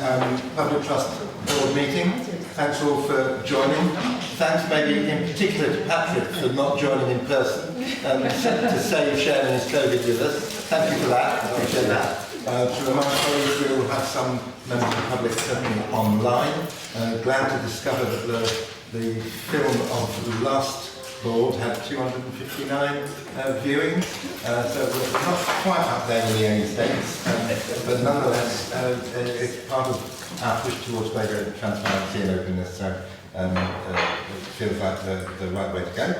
Public Trust Board meeting. Thanks all for joining. Thanks maybe in particular to Patrick for not joining in person to save sharing his COVID with us. Thank you for that. I appreciate that. To remind colleagues, we will have some members of the public certainly online. Glad to discover that the film of the last board had 259 viewings, so we're not quite up there in the United States, but nonetheless it's part of our push towards greater transparency and openness, so it feels like the right way to go.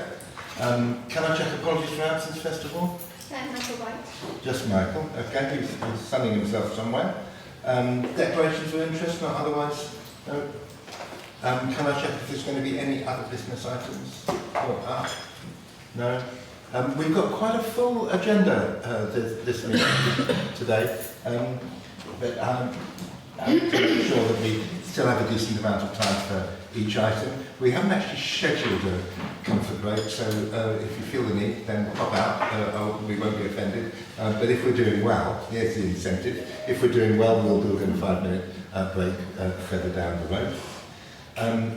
Can I check apologies for absence first of all? Michael White. Just Michael, okay, he's sunning himself somewhere. Declarations of interest, not otherwise? No. Can I check if there's going to be any other business items? No. We've got quite a full agenda this meeting today, but I'm to make sure that we still have a decent amount of time for each item. We haven't actually scheduled a comfort break, so if you feel the need, then pop out. We won't be offended. But if we're doing well, here's the incentive. If we're doing well, we'll do a 5-minute break further down the road.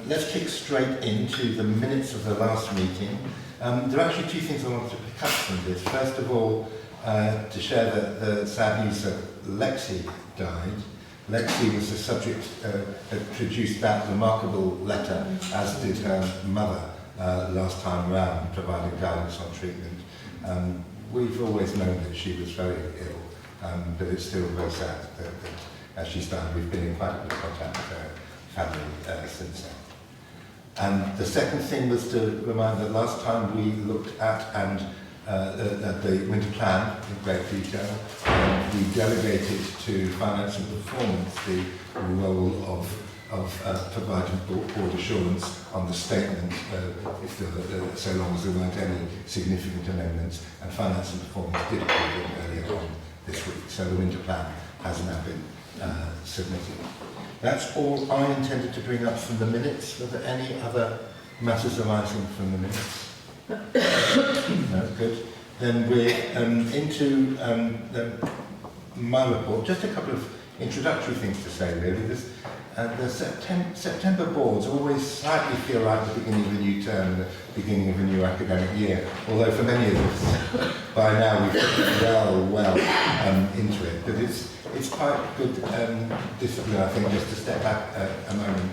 Let's kick straight into the minutes of the last meeting. There are actually two things I wanted to pick up from this. First of all, to share the sad news that Lexi died. Lexi was the subject that produced that remarkable letter, as did her mother last time round, providing guidance on treatment. We've always known that she was very ill, but it's still very sad that as she's died, we've been in quite good contact with her family since then. And the second thing was to remind that last time we looked at the winter plan in great detail, we delegated to finance and performance the role of providing board assurance on the statement, so long as there weren't any significant amendments, and finance and performance did approve it earlier on this week. So the winter plan has now been submitted. That's all I intended to bring up from the minutes. Were there any other matters arising from the minutes? No, good. Then we're into my report. Just a couple of introductory things to say, really. The September boards always slightly feel like the beginning of a new term and the beginning of a new academic year, although for many of us, by now we've got well into it. But it's quite good discipline, I think, just to step back a moment.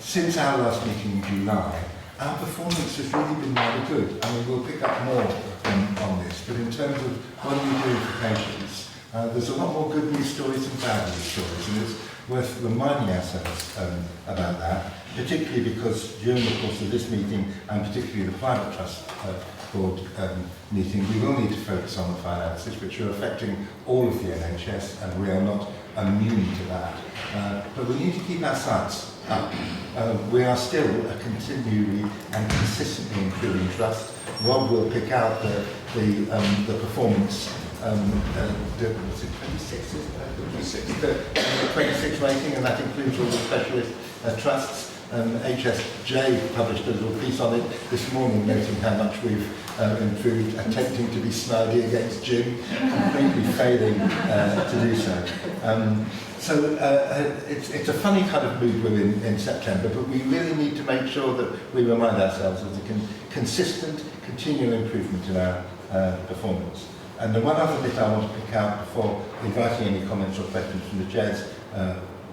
Since our last meeting in July, our performance has really been rather good. I mean, we'll pick up more on this, but in terms of what we do for patients, there's a lot more good news stories and bad news stories, and it's worth reminding ourselves about that, particularly because during the course of this meeting, and particularly the Private Trust Board meeting, we will need to focus on the finances, which are affecting all of the NHS, and we are not immune to that. But we need to keep our sights up. We are still a continually and consistently improving trust. Rob will pick out the performance. Was it 26? 26 rating, and that includes all the specialist trusts. HSJ published a little piece on it this morning, noting how much we've improved, attempting to be snidey against Jim, completely failing to do so. It's a funny kind of mood we're in September, but we really need to make sure that we remind ourselves of the consistent, continual improvement in our performance. And the one other bit I want to pick out before inviting any comments or questions from the Chair's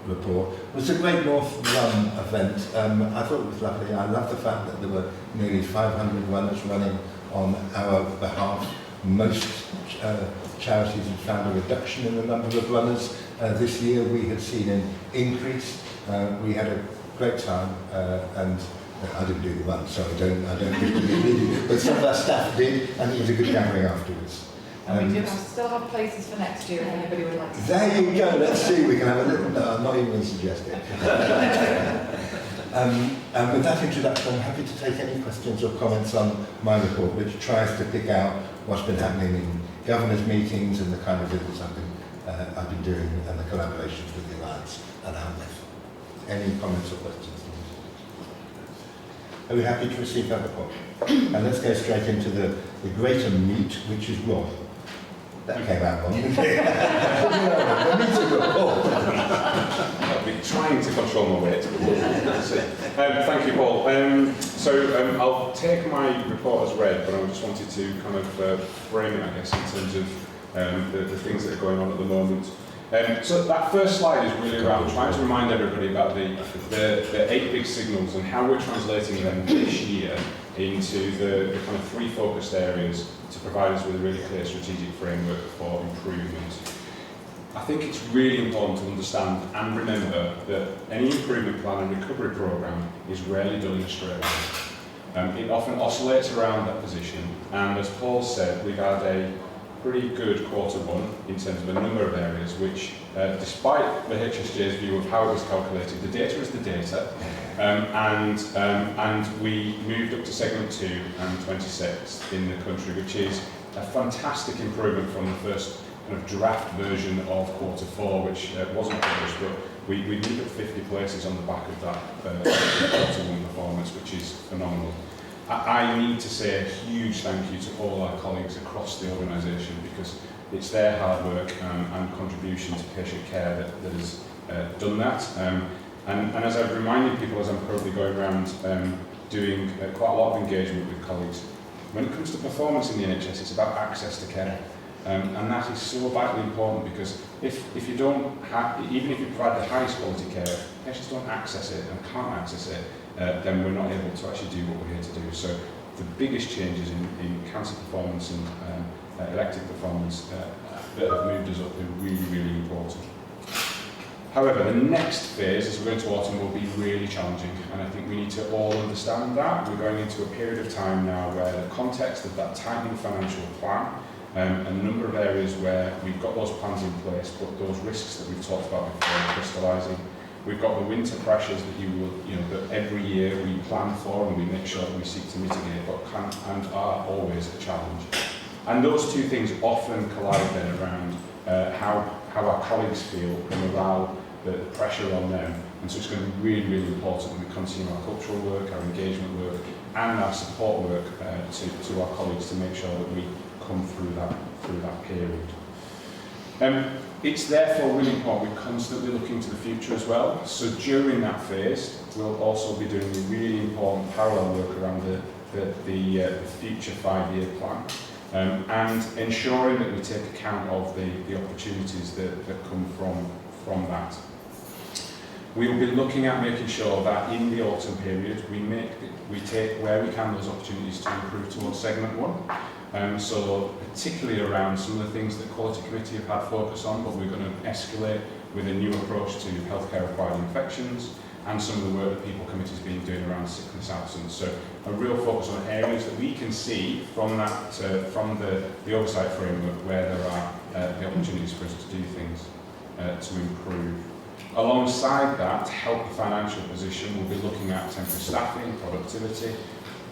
report was the Great North Run event. I thought it was lovely. I love the fact that there were nearly 500 runners running on our behalf. Most charities had found a reduction in the number of runners. This year we had seen an increase. We had a great time, and I didn't do the run, so I don't wish to be leading, but some of our staff did, and it was a good gathering afterwards. And we do still have places for next year if anybody would like to. There you go, let's see, we can have a little, no, I'm not even going to suggest it. And with that introduction, I'm happy to take any questions or comments on my report, which tries to pick out what's been happening in governors' meetings and the kind of visits I've been doing, and the collaborations with the Alliance around this. Any comments or questions? Are we happy to receive that report? And let's go straight into the greater meat, which is Rob. That came out wrong, didn't it? The meat of the report. trying to control my weight. Thank you, Paul. I'll take my report as read, but I just wanted to kind of frame it, I guess, in terms of the things that are going on at the moment. So that first slide is really around trying to remind everybody about the 8 big signals and how we're translating them this year into the kind of 3 focused areas to provide us with a really clear strategic framework for improvement. I think it's really important to understand and remember that any improvement plan and recovery programme is rarely done in a straight line. It often oscillates around that position, and as Paul said, we've had a pretty good Q1 in terms of a number of areas which, despite the HSJ's view of how it was calculated, the data is the data, and we moved up to segment 2 and 26th in the country, which is a fantastic improvement from the first kind of draft version of Q4, which wasn't published, but we moved up 50 places on the back of that Q1 performance, which is phenomenal. I need to say a huge thank you to all our colleagues across the organisation, because it's their hard work and contribution to patient care that has done that. And as I've reminded people as I'm currently going around doing quite a lot of engagement with colleagues, when it comes to performance in the NHS, it's about access to care. And that is so vitally important, because if you don't have, even if you provide the highest quality care, patients don't access it and can't access it, then we're not able to actually do what we're here to do. So the biggest changes in cancer performance and elective performance that have moved us up are really, really important. However, the next phase, as we go into autumn, will be really challenging, and I think we need to all understand that. We're going into a period of time now where the context of that tightening financial plan, and a number of areas where we've got those plans in place, but those risks that we've talked about before are crystallising. We've got the winter pressures that that every year we plan for and we make sure that we seek to mitigate, but can and are always a challenge. And those two things often collide then around how our colleagues feel, the morale, the pressure on them. And so it's going to be really, really important that we continue our cultural work, our engagement work, and our support work to our colleagues to make sure that we come through that period. It's therefore really important we're constantly looking to the future as well. So during that phase, we'll also be doing a really important parallel work around the future 5-year plan, and ensuring that we take account of the opportunities that come from that. We'll be looking at making sure that in the autumn period we take where we can those opportunities to improve towards segment 1. So particularly around some of the things that Quality Committee have had focus on, but we're going to escalate with a new approach to healthcare acquired infections and some of the work that People Committee has been doing around sickness absence. So a real focus on areas that we can see from that from the oversight framework where there are the opportunities for us to do things to improve. Alongside that, to help the financial position, we'll be looking at temporary staffing, productivity,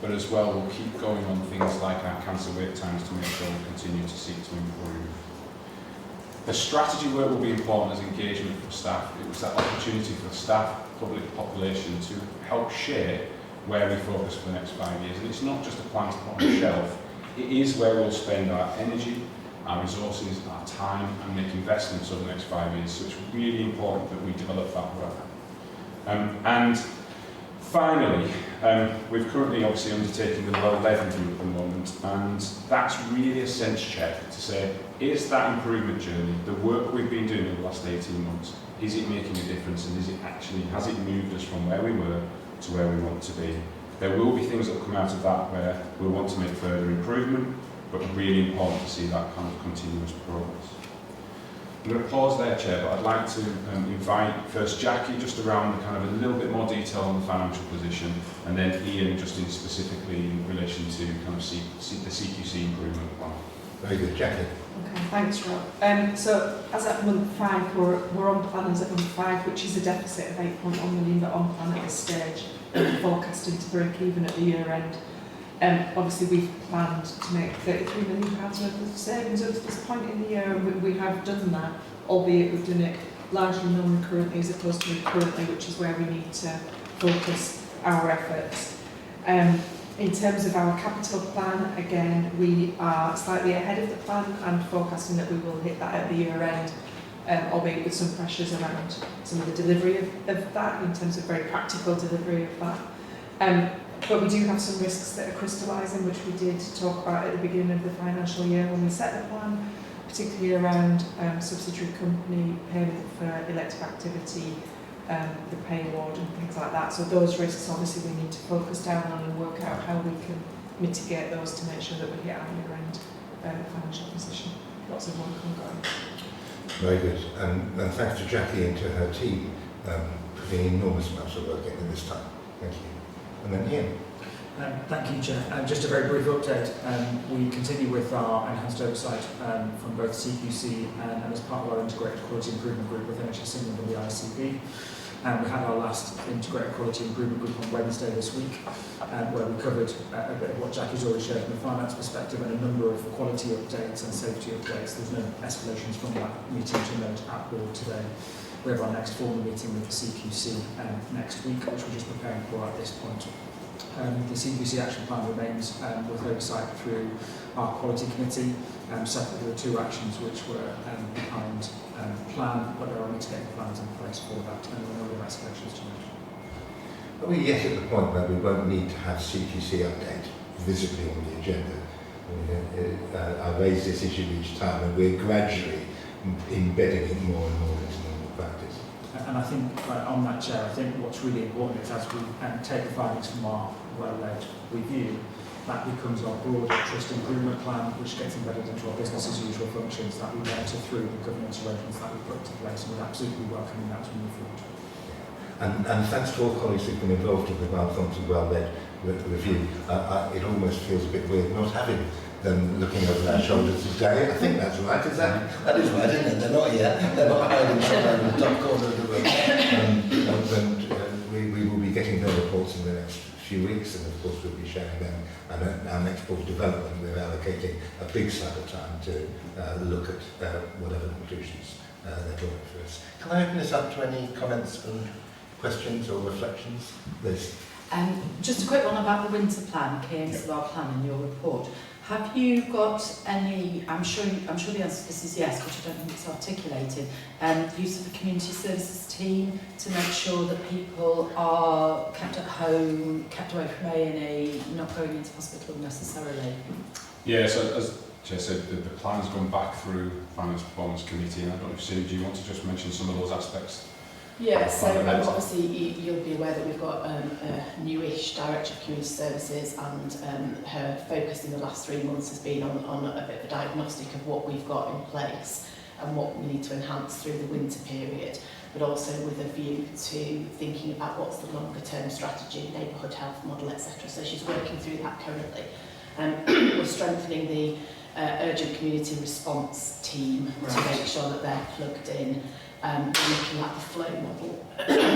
but as well we'll keep going on things like our cancer wait times to make sure we continue to seek to improve. The strategy work will be important as engagement for staff. It was that opportunity for staff, public population to help share where we focus for the next 5 years. And it's not just a plan to put on a shelf, it is where we'll spend our energy, our resources, our time, and make investments over the next 5 years. So it's really important that we develop that work. And finally, we've currently obviously undertaken the well-led review at the moment, and that's really a sense check to say, is that improvement journey, the work we've been doing over the last 18 months, is it making a difference, and has it moved us from where we were to where we want to be? There will be things that will come out of that where we'll want to make further improvement, but really important to see that kind of continuous progress. I'm going to pause there, Chair, but I'd like to invite first Jackie just around the kind of a little bit more detail on the financial position, and then Ian just specifically in relation to kind of the CQC improvement plan. Very good, Jackie. Okay, thanks, Rob. So as at month 5, we're on plan as at month 5, which is a deficit of 8.1 million, but on plan at this stage, forecasting to break even at the year end. Obviously we've planned to make £33 million worth of savings up to this point in the year, and we have done that, albeit we've done it largely non-recurrently as opposed to recurrently, which is where we need to focus our efforts. In terms of our capital plan, again, we are slightly ahead of the plan and forecasting that we will hit that at the year end. albeit with some pressures around some of the delivery of that, in terms of very practical delivery of that. But we do have some risks that are crystallising, which we did talk about at the beginning of the financial year when we set the plan, particularly around subsidiary company payment for elective activity, the pay award and things like that. So those risks obviously we need to focus down on and work out how we can mitigate those to make sure that we hit our year-end financial position. Lots of work ongoing. Very good. And thanks to Jackie and to her team putting enormous amounts of work into this time. Thank you. And then Ian. Thank you, Chair. Just a very brief update. We continue with our enhanced oversight from both CQC and as part of our integrated quality improvement group with NHS England and the ICB. We had our last integrated quality improvement group on Wednesday this week, where we covered a bit of what Jackie's already shared from a finance perspective and a number of quality updates and safety updates. There's no escalations from that meeting to note at board today. We have our next formal meeting with the CQC next week, which we're just preparing for at this point. The CQC action plan remains with oversight through our quality committee. Separately, there were two actions which were behind plan, but there are mitigating plans in place for that, and there are no escalations to mention. Are we yet at the point where we won't need to have CQC update visibly on the agenda? I raise this issue each time, and we're gradually embedding it more and more into normal practice. And I think on that, Chair, I think what's really important is as we take the findings from our well-led review, that becomes our broader trust improvement plan, which gets embedded into our business as usual functions that we monitor through the governance arrangements that we put into place, and we're absolutely welcoming that as we move forward. And thanks to all colleagues who've been involved in the Bartholomew well-led review. It almost feels a bit weird not having them looking over our shoulders today. I think that's right, is that? That is right, isn't it? They're not here. They're not hiding somewhere in the top corner of the room. We will be getting their reports in the next few weeks, and of course we'll be sharing them. And our next board development, we're allocating a big slab of time to look at whatever conclusions they're drawing for us. Can I open this up to any comments and questions or reflections? Liz? Just a quick one about the winter plan, key aims of our plan in your report. Have you got any, I'm sure the answer to this is yes, but I don't think it's articulated, use of the community services team to make sure that people are kept at home, kept away from A&E, not going into hospital necessarily? Yeah, so as Chair said, the plan's gone back through Finance Performance Committee, and I don't know if Sue, do you want to just mention some of those aspects? Yeah, so obviously you'll be aware that we've got a newish Director of Community Services, and her focus in the last 3 months has been on a bit of a diagnostic of what we've got in place and what we need to enhance through the winter period, but also with a view to thinking about what's the longer term strategy, neighbourhood health model, etc. So she's working through that currently. We're strengthening the urgent community response team to make sure that they're plugged in. Looking at the flow model,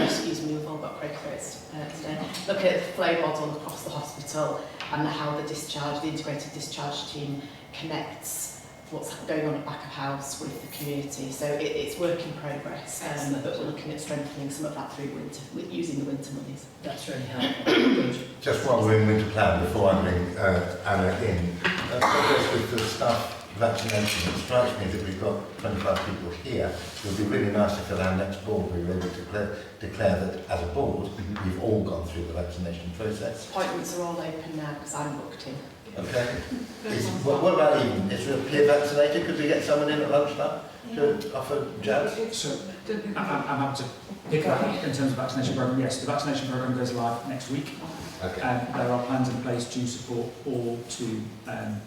excuse me, we've all got Craig throats today. Looking at the flow model across the hospital and how the integrated discharge team connects what's going on at back of house with the community. So it's work in progress, but we're looking at strengthening some of that through winter, using the winter monies. That's really helpful. Just while we're in winter plan, before I bring Anna in, progress with the staff vaccination. It strikes me that we've got 25 people here. It would be really nice if at our next board we were able to declare that as a board we've all gone through the vaccination process. Appointments are all open now because I'm booked in. Okay. What about even? Is there a peer vaccinator? Could we get someone in at lunchtime to offer jabs? So I'm happy to pick that up in terms of vaccination programme. Yes, the vaccination programme goes live next week. Okay. There are plans in place to support all to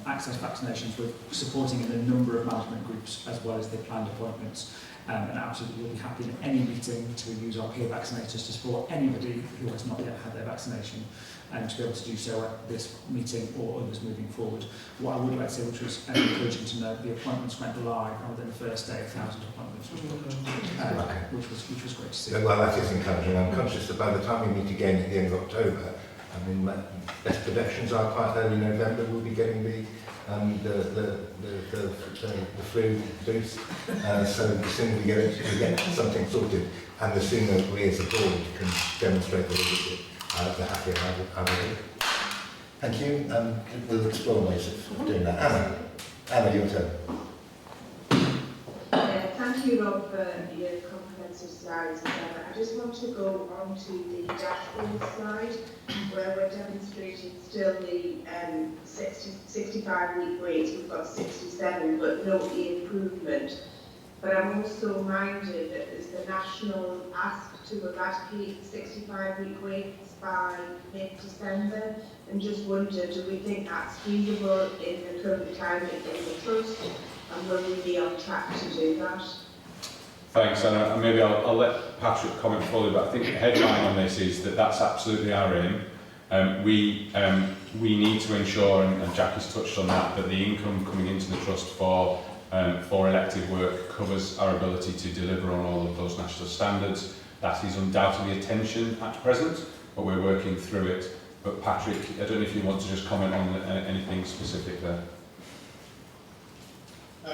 access vaccinations. We're supporting in a number of management groups as well as the planned appointments. And absolutely we'll be happy in any meeting to use our peer vaccinators to support anybody who has not yet had their vaccination and to be able to do so at this meeting or others moving forward. What I would like to say, which was encouraging to note, the appointments went live and within the first day 1,000 appointments was booked, which was great to see. Well, that is encouraging. I'm conscious that by the time we meet again at the end of October, I mean, best predictions are quite early November. We'll be getting the flu boost. So the sooner we get something sorted, and the sooner we as a board can demonstrate the leadership, the happier I will be. Thank you. We'll explore ways of doing that. Anna, your turn. Thank thank you, Rob, for your comprehensive slides. I just want to go on to the dashboard slide, where we're demonstrating still the 65-week rates. We've got 67, but note the improvement. But I'm also minded that there's the national ask to eradicate 65-week rates by mid-December, and just wonder, do we think that's feasible in the current climate in the trust, and will we be on track to do that? Thanks, and maybe I'll let Patrick comment fully, but I think the headline on this is that that's absolutely our aim. We need to ensure, and Jackie's touched on that, that the income coming into the trust for elective work covers our ability to deliver on all of those national standards. That is undoubtedly a tension at present, but we're working through it. But Patrick, I don't know if you want to just comment on anything specific there.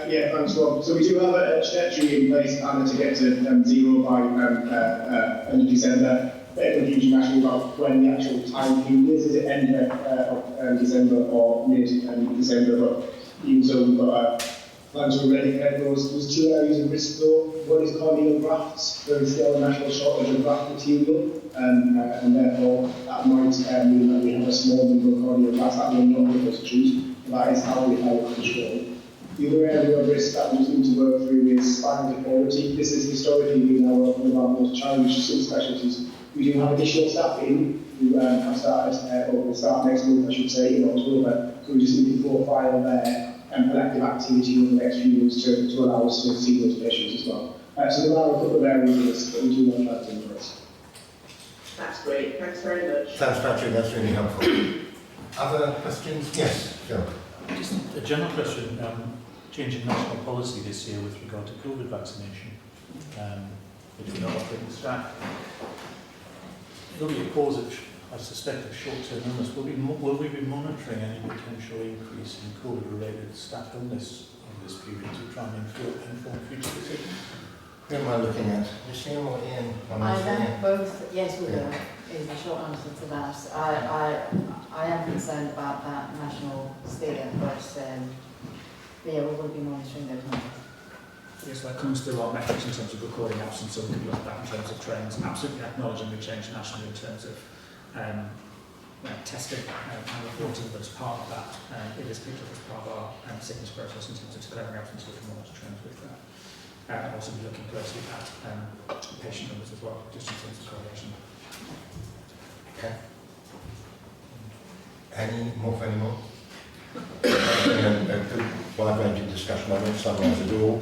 Yeah, thanks, Rob. So we do have a trajectory in place, Anna, to get to zero by end of December. Bit of confusion actually about when the actual time period is. Is it end of December or mid-December? But even so, we've got plans already. There's two areas of risk though. One is corneal grafts. There is still a national shortage of graft material, and therefore that might mean that we have a small number of corneal grafts that we're not able to choose. That is how we have control. The other area of risk that we need to work through is spinal deformity. This has historically been one of our most challenged subspecialties. We do have additional staff in who have started, or will start next month, I should say, in October. So we just need to profile their elective activity over the next few months to allow us to see those patients as well. So there are a couple of areas of risk that we do want to try to address. That's great. Thanks very much. Thanks, Patrick. That's really helpful. Other questions? Yes, Phil. Just a general question. Changing national policy this year with regard to COVID vaccination, which we're not offering staff. It'll be a cause of, I suspect, of short-term illness. Will we be monitoring any potential increase in COVID-related staff illness in this period to try and inform future decisions? Who am I looking at? Michelle or Ian? I think both, yes, we will, is the short answer to that. I am concerned about that national steer, but yeah, we will be monitoring those numbers. Yes, that comes through our metrics in terms of recording absence, so we can look at that in terms of trends. Absolutely acknowledging the change nationally in terms of testing and reporting, but as part of that, it is picked up as part of our sickness process in terms of declaring absence, we can monitor trends with that. And also be looking closely at patient numbers as well, just in terms of correlation. Okay. Any more? A good wide-ranging discussion. I won't summarise it all,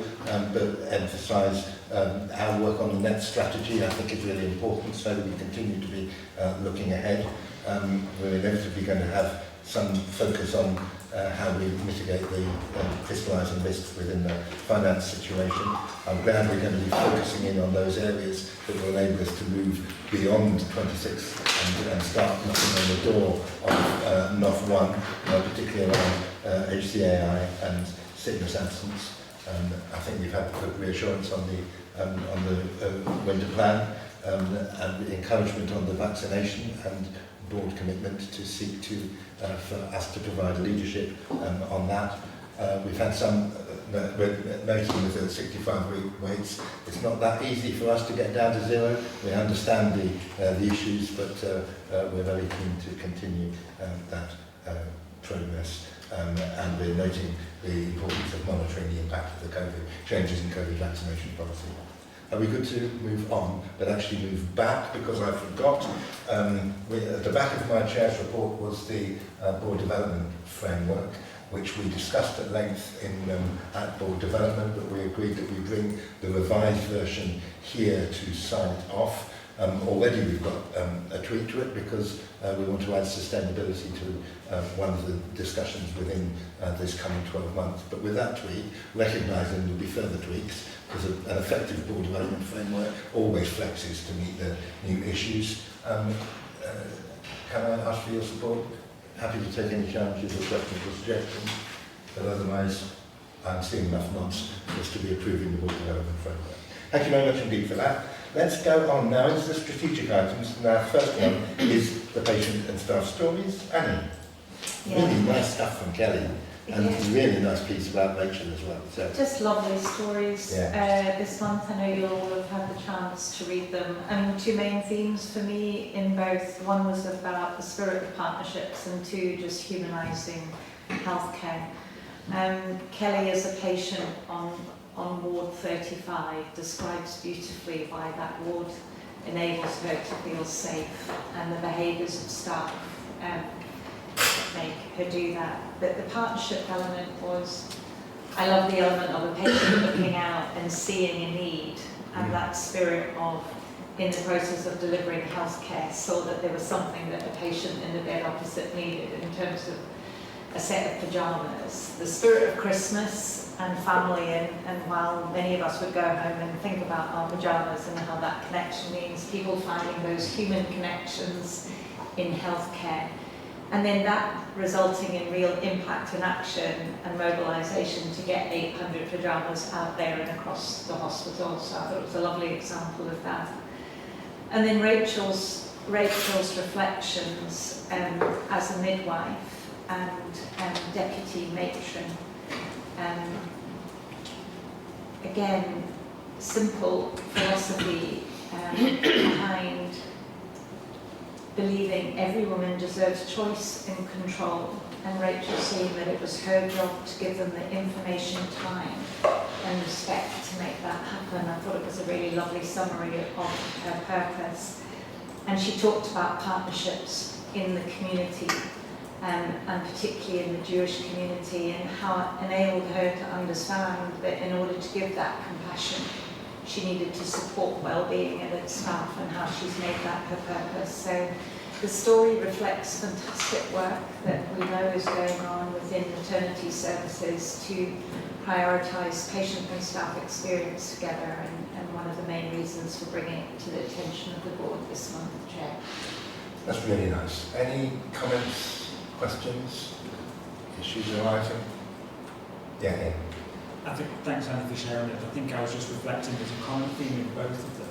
but emphasise our work on the net strategy. I think is really important, so that we continue to be looking ahead. We're inevitably going to have some focus on how we mitigate the crystallising risks within the finance situation. I'm glad we're going to be focusing in on those areas that will enable us to move beyond 26 and start knocking on the door of NOF1, particularly around HCAI and sickness absence. I think we've had good reassurance on the winter plan and the encouragement on the vaccination and board commitment to seek to for us to provide leadership on that. We've had some noting with the 65-week weights. It's not that easy for us to get down to zero. We understand the issues, but we're very keen to continue that progress. And we're noting the importance of monitoring the impact of the COVID changes in COVID vaccination policy. Are we good to move on, but actually move back, because I forgot. At the back of my chair's report was the board development framework, which we discussed at length at board development, but we agreed that we bring the revised version here to sign it off. Already we've got a tweak to it because we want to add sustainability to one of the discussions within this coming 12 months. But with that tweak, recognising there will be further tweaks, because an effective board development framework always flexes to meet the new issues. Can I ask for your support? Happy to take any challenges or questions or suggestions, but otherwise I'm seeing enough nods for us to be approving the board development framework. Thank you very much indeed for that. Let's go on now into the strategic items. And our first one is the patient and staff stories. Annie, really nice stuff from Kelly. And Yeah. a really nice piece about Rachel as well. So Just lovely stories Yeah. this month. I know you'll all have had the chance to read them. And two main themes for me in both. One was about the spirit of partnerships, and two, just humanising healthcare. Kelly, as a patient on Ward 35, describes beautifully why that ward enables her to feel safe, and the behaviours of staff make her do that. But the partnership element was, I love the element of a patient looking out and seeing a need, and that spirit of, in the process of delivering healthcare, saw that there was something that a patient in the bed opposite needed in terms of a set of pyjamas. The spirit of Christmas and family, and while many of us would go home and think about our pyjamas and how that connection means, people finding those human connections in healthcare. And then that resulting in real impact and action and mobilisation to get 800 pyjamas out there and across the hospital. So I thought it was a lovely example of that. And then Rachel's reflections as a midwife and deputy matron. Again, simple philosophy behind believing every woman deserves choice and control, and Rachel seeing that it was her job to give them the information, time and respect to make that happen. I thought it was a really lovely summary of her purpose. And she talked about partnerships in the community, and particularly in the Jewish community, and how it enabled her to understand that in order to give that compassion, she needed to support well-being of its staff, and how she's made that her purpose. So the story reflects fantastic work that we know is going on within maternity services to prioritise patient and staff experience together, and one of the main reasons for bringing it to the attention of the board this month, Chair. that's really nice. Any comments, questions, issues arising? Yeah. I think, thanks Annie for sharing it. I think I was just reflecting there's a common theme in both of them,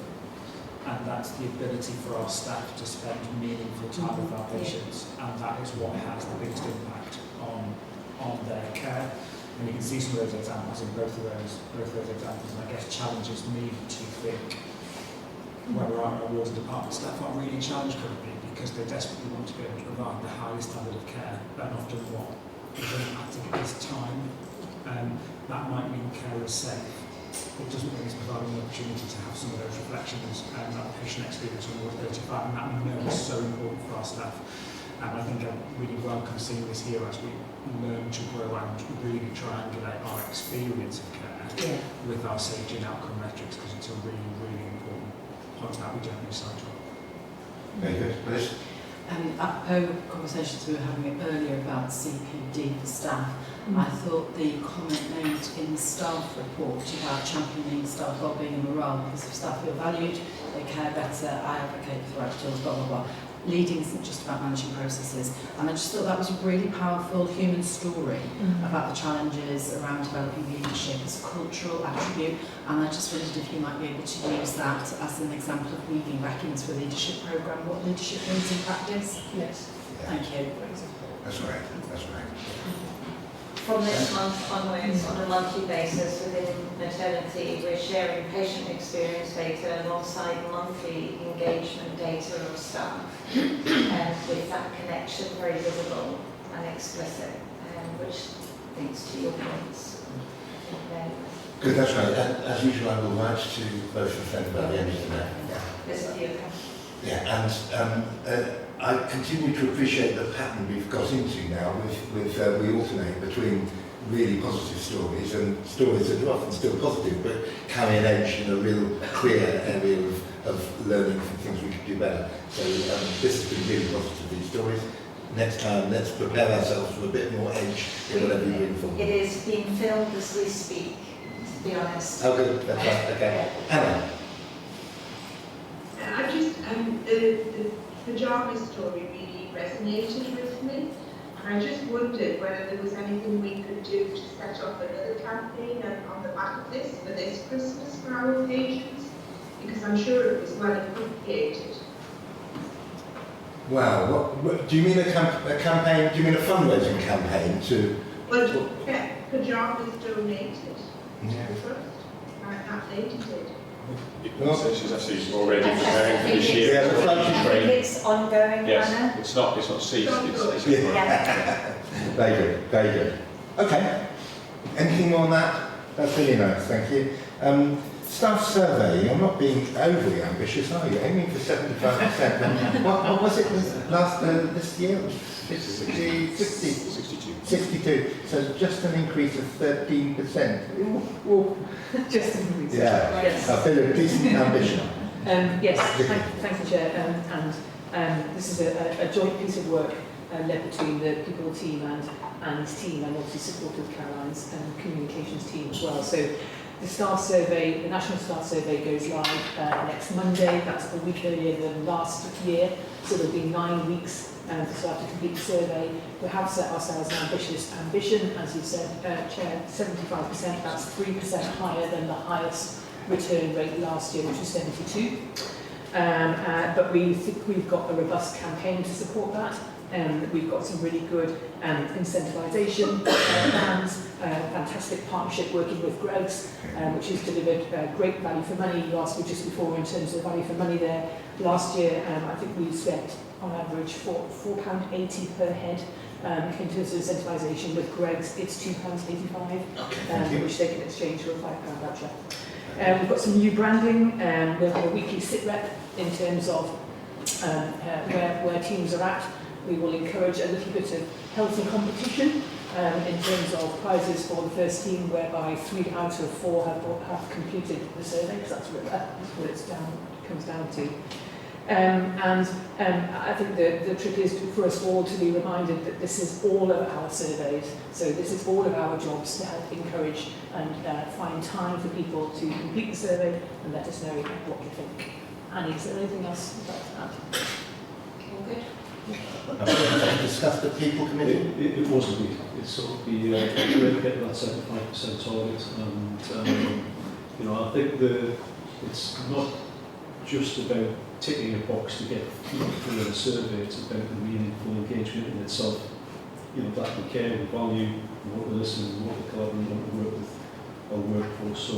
and that's the ability for our staff to spend meaningful time with our patients, and that is what has the biggest impact on their care. And you can see some of those examples in both of those examples, and I guess challenges me to think whether our wards and department staff are really challenged currently, because they desperately want to be able to provide the highest standard of care, and often what is impacting at this time. That might mean care is safe. It doesn't mean it's providing the opportunity to have some of those reflections and that patient experience on Ward 35, and that we know is so important for our staff. And I think I really welcome seeing this here as we learn to grow and really triangulate our experience of care with our safety and outcome metrics, because it's a really, really important point that we don't lose sight of. Very good. Liz? Apropos conversations we were having earlier about CPD for staff, I thought the comment made in the staff report about championing staff wellbeing and morale, because if staff feel valued, they care better, I advocate for the right tools, blah, blah, blah. Leading isn't just about managing processes. And I just thought that was a really powerful human story about the challenges around developing leadership as a cultural attribute. And I just wondered if you might be able to use that as an example of weaving back into the leadership programme what leadership means in practice. Yes. Thank you. That's right. That's right. From this month onwards, on a monthly basis within maternity, we're sharing patient experience data alongside monthly engagement data of staff, and with that connection very visible and explicit, which leads to your points. Good, that's right. As usual, I will write to both of them by the end of the day. This is you. Yeah, and I continue to appreciate the pattern we've got into now with we alternate between really positive stories and stories that are often still positive but carry an edge in a real clear area of learning from things we could do better. So this has been really positive, these stories. Next time, let's prepare ourselves for a bit more edge in whatever you bring forward. It is being filmed as we speak, to be honest. Oh, good. That's right. Okay. Anna. I just, the pyjama story really resonated with me. And I just wondered whether there was anything we could do to set off another campaign on the back of this for this Christmas for our patients, because I'm sure it was well appreciated. Wow. What do you mean a campaign? Do you mean a fundraising campaign to Well, pyjamas donated Yeah. to the trust. That lady did. So she's actually already preparing for this year. Yeah, it's like I she's think it's ongoing, Yes, Anna. it's not ceased. It's Yeah. Very good, very good. Okay. Anything more on that? That's really nice, thank you. Staff survey, you're not being overly ambitious, are you? Aiming for 75%. And what was it this year? It was 62. So just an increase of 13%. Ooh. Just an increase. Yeah, Yes. a bit of decent ambition. Yes, thank you, Chair. This is a joint piece of work led between the people team and team, and obviously supported Caroline's communications team as well. So the staff survey, the national staff survey goes live next Monday. That's a week earlier than last year. So there'll be 9 weeks for staff to complete the survey. We have set ourselves an ambitious ambition, as you said, Chair, 75%. That's 3% higher than the highest return rate last year, which was 72. But we think we've got a robust campaign to support that. We've got some really good incentivisation plans, fantastic partnership working with Greggs, which has delivered great value for money. You asked me just before in terms of value for money there. Last year, I think we spent on average £4.80 per head. In terms of incentivisation with Greggs, it's £2.85, which they can exchange for a £5 voucher. We've got some new branding. We'll have a weekly sit rep in terms of where teams are at. We will encourage a little bit of healthy competition in terms of prizes for the first team, whereby 3 out of 4 have completed the survey, because that's what it comes down to. I think the trick is for us all to be reminded that this is all of our surveys, so this is all of our jobs to help encourage and find time for people to complete the survey and let us know what you think. Annie, is there anything else you'd like to add? All good? Discussed the people committee? It wasn't me. It's sort of the way to get that 75% target, and I think it's not just about ticking a box to get people through the survey. It's about the meaningful engagement in itself. That we care, we value, we want to listen, we want to collaborate, we want to work with our workforce. So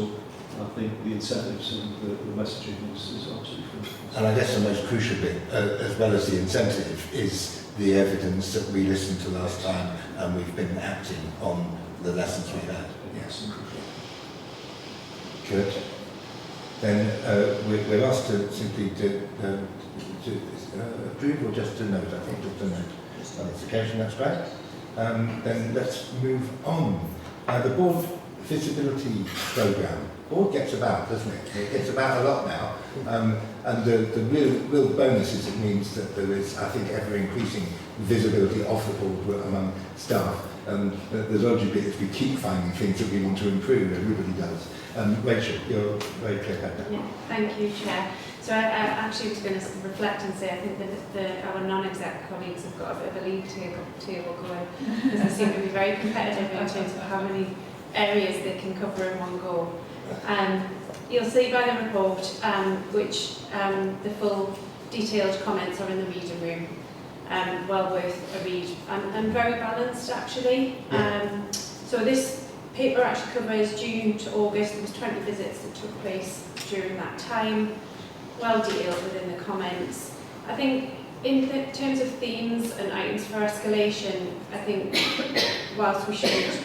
I think the incentives and the messaging is absolutely critical. And I guess the most crucial bit, as well as the incentive, is the evidence that we listened to last time, and we've been acting on the lessons we had. Yes. Good. Then we're asked to simply to approve or just to note. I think just to note on this occasion. That's great. Then let's move on. The board visibility programme. Board gets about, doesn't it? It gets about a lot now. And the real bonus is it means that there is, I think, ever increasing visibility of the board among staff. The logic bit is we keep finding things that we want to improve. Everybody does. Rachel, you're very clear-headed. Yeah, thank you, Chair. So I actually was going to reflect and say I think that our non-exec colleagues have got a bit of a league table going, because they seem to be very competitive in terms of how many areas they can cover in one go. You'll see by the report, which the full detailed comments are in the reading room, well worth a read, and very balanced actually. So this paper actually covers June to August. There was 20 visits that took place during that time, well detailed within the comments. I think in terms of themes and items for escalation, I think whilst we shouldn't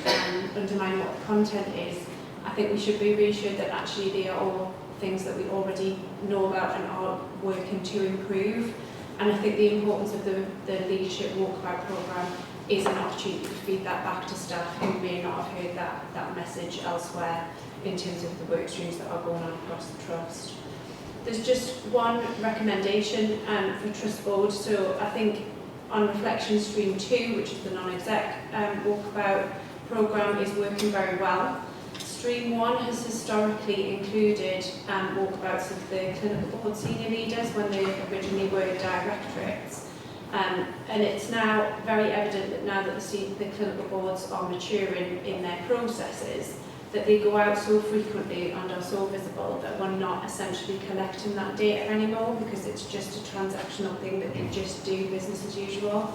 undermine what the content is, I think we should be reassured that actually they are all things that we already know about and are working to improve. And I think the importance of the Leadership Walkabout programme is an opportunity to feed that back to staff who may not have heard that message elsewhere in terms of the work streams that are going on across the Trust. There's just one recommendation for Trust Board. So I think on Reflection Stream 2, which is the non-exec walkabout programme, is working very well. Stream 1 has historically included walkabouts of the clinical board senior leaders when they originally were directorates. And it's now very evident that now that the clinical boards are maturing in their processes, that they go out so frequently and are so visible that we're not essentially collecting that data anymore, because it's just a transactional thing that they just do business as usual.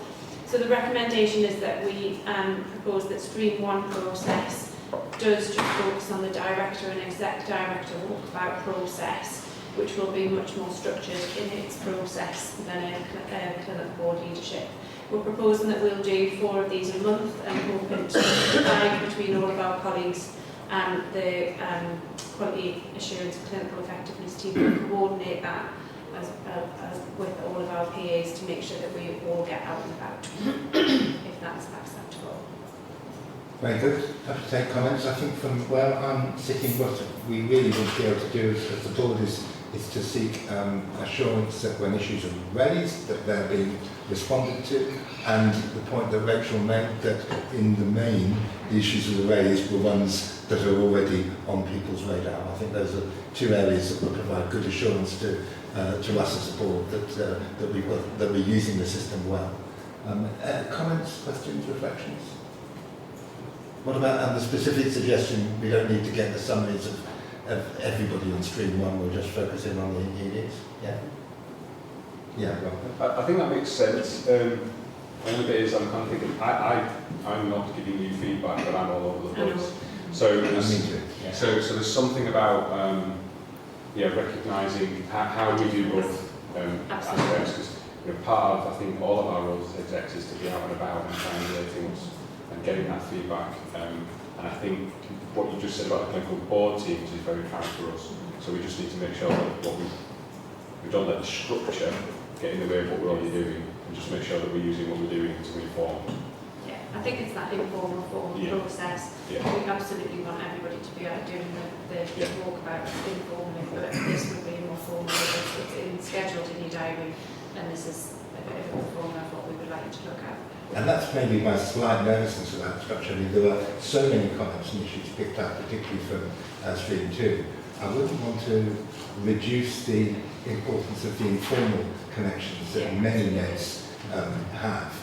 So the recommendation is that we propose that Stream 1 process does just focus on the director and exec director walkabout process, which will be much more structured in its process than a clinical board leadership. We're proposing that we'll do 4 of these a month and hoping to divide between all of our colleagues. The quality assurance and clinical effectiveness team will coordinate that as with all of our PAs to make sure that we all get out and about, if that's acceptable. Very good. Happy to take comments. I think from where I'm sitting, what we really want to be able to do as the board is to seek assurance that when issues are raised, that they're being responded to, and the point that Rachel made, that in the main, the issues that are raised were ones that are already on people's radar. I think those are 2 areas that will provide good assurance to us as a board that we're using the system well. Comments, questions, reflections? What about the specific suggestion? We don't need to get the summaries of everybody on Stream 1, we'll just focus in on the EDs. Yeah? Yeah, well. I think that makes sense. The only bit is I'm kind of thinking, I'm not giving you feedback, but I'm all over the place. So there's something about recognising how we do both aspects. Because part of, I think, all of our roles as execs is to be out and about and triangulate things and getting that feedback. And I think what you just said about the clinical board teams is very apparent for us. So we just need to make sure that we don't let the structure get in the way of what we're already doing, and just make sure that we're using what we're doing to inform. Yeah, I think it's that informal process. Yeah. We absolutely want everybody to be out doing the walkabout informally, but this would be more formal. It's scheduled in your diary, and this is a bit of a formula of what we would like to look at. And that's maybe my slight nervousness about structure. I mean, there were so many comments and issues picked up, particularly from Stream 2. I wouldn't want to reduce the importance of the informal connections that many NEDs have.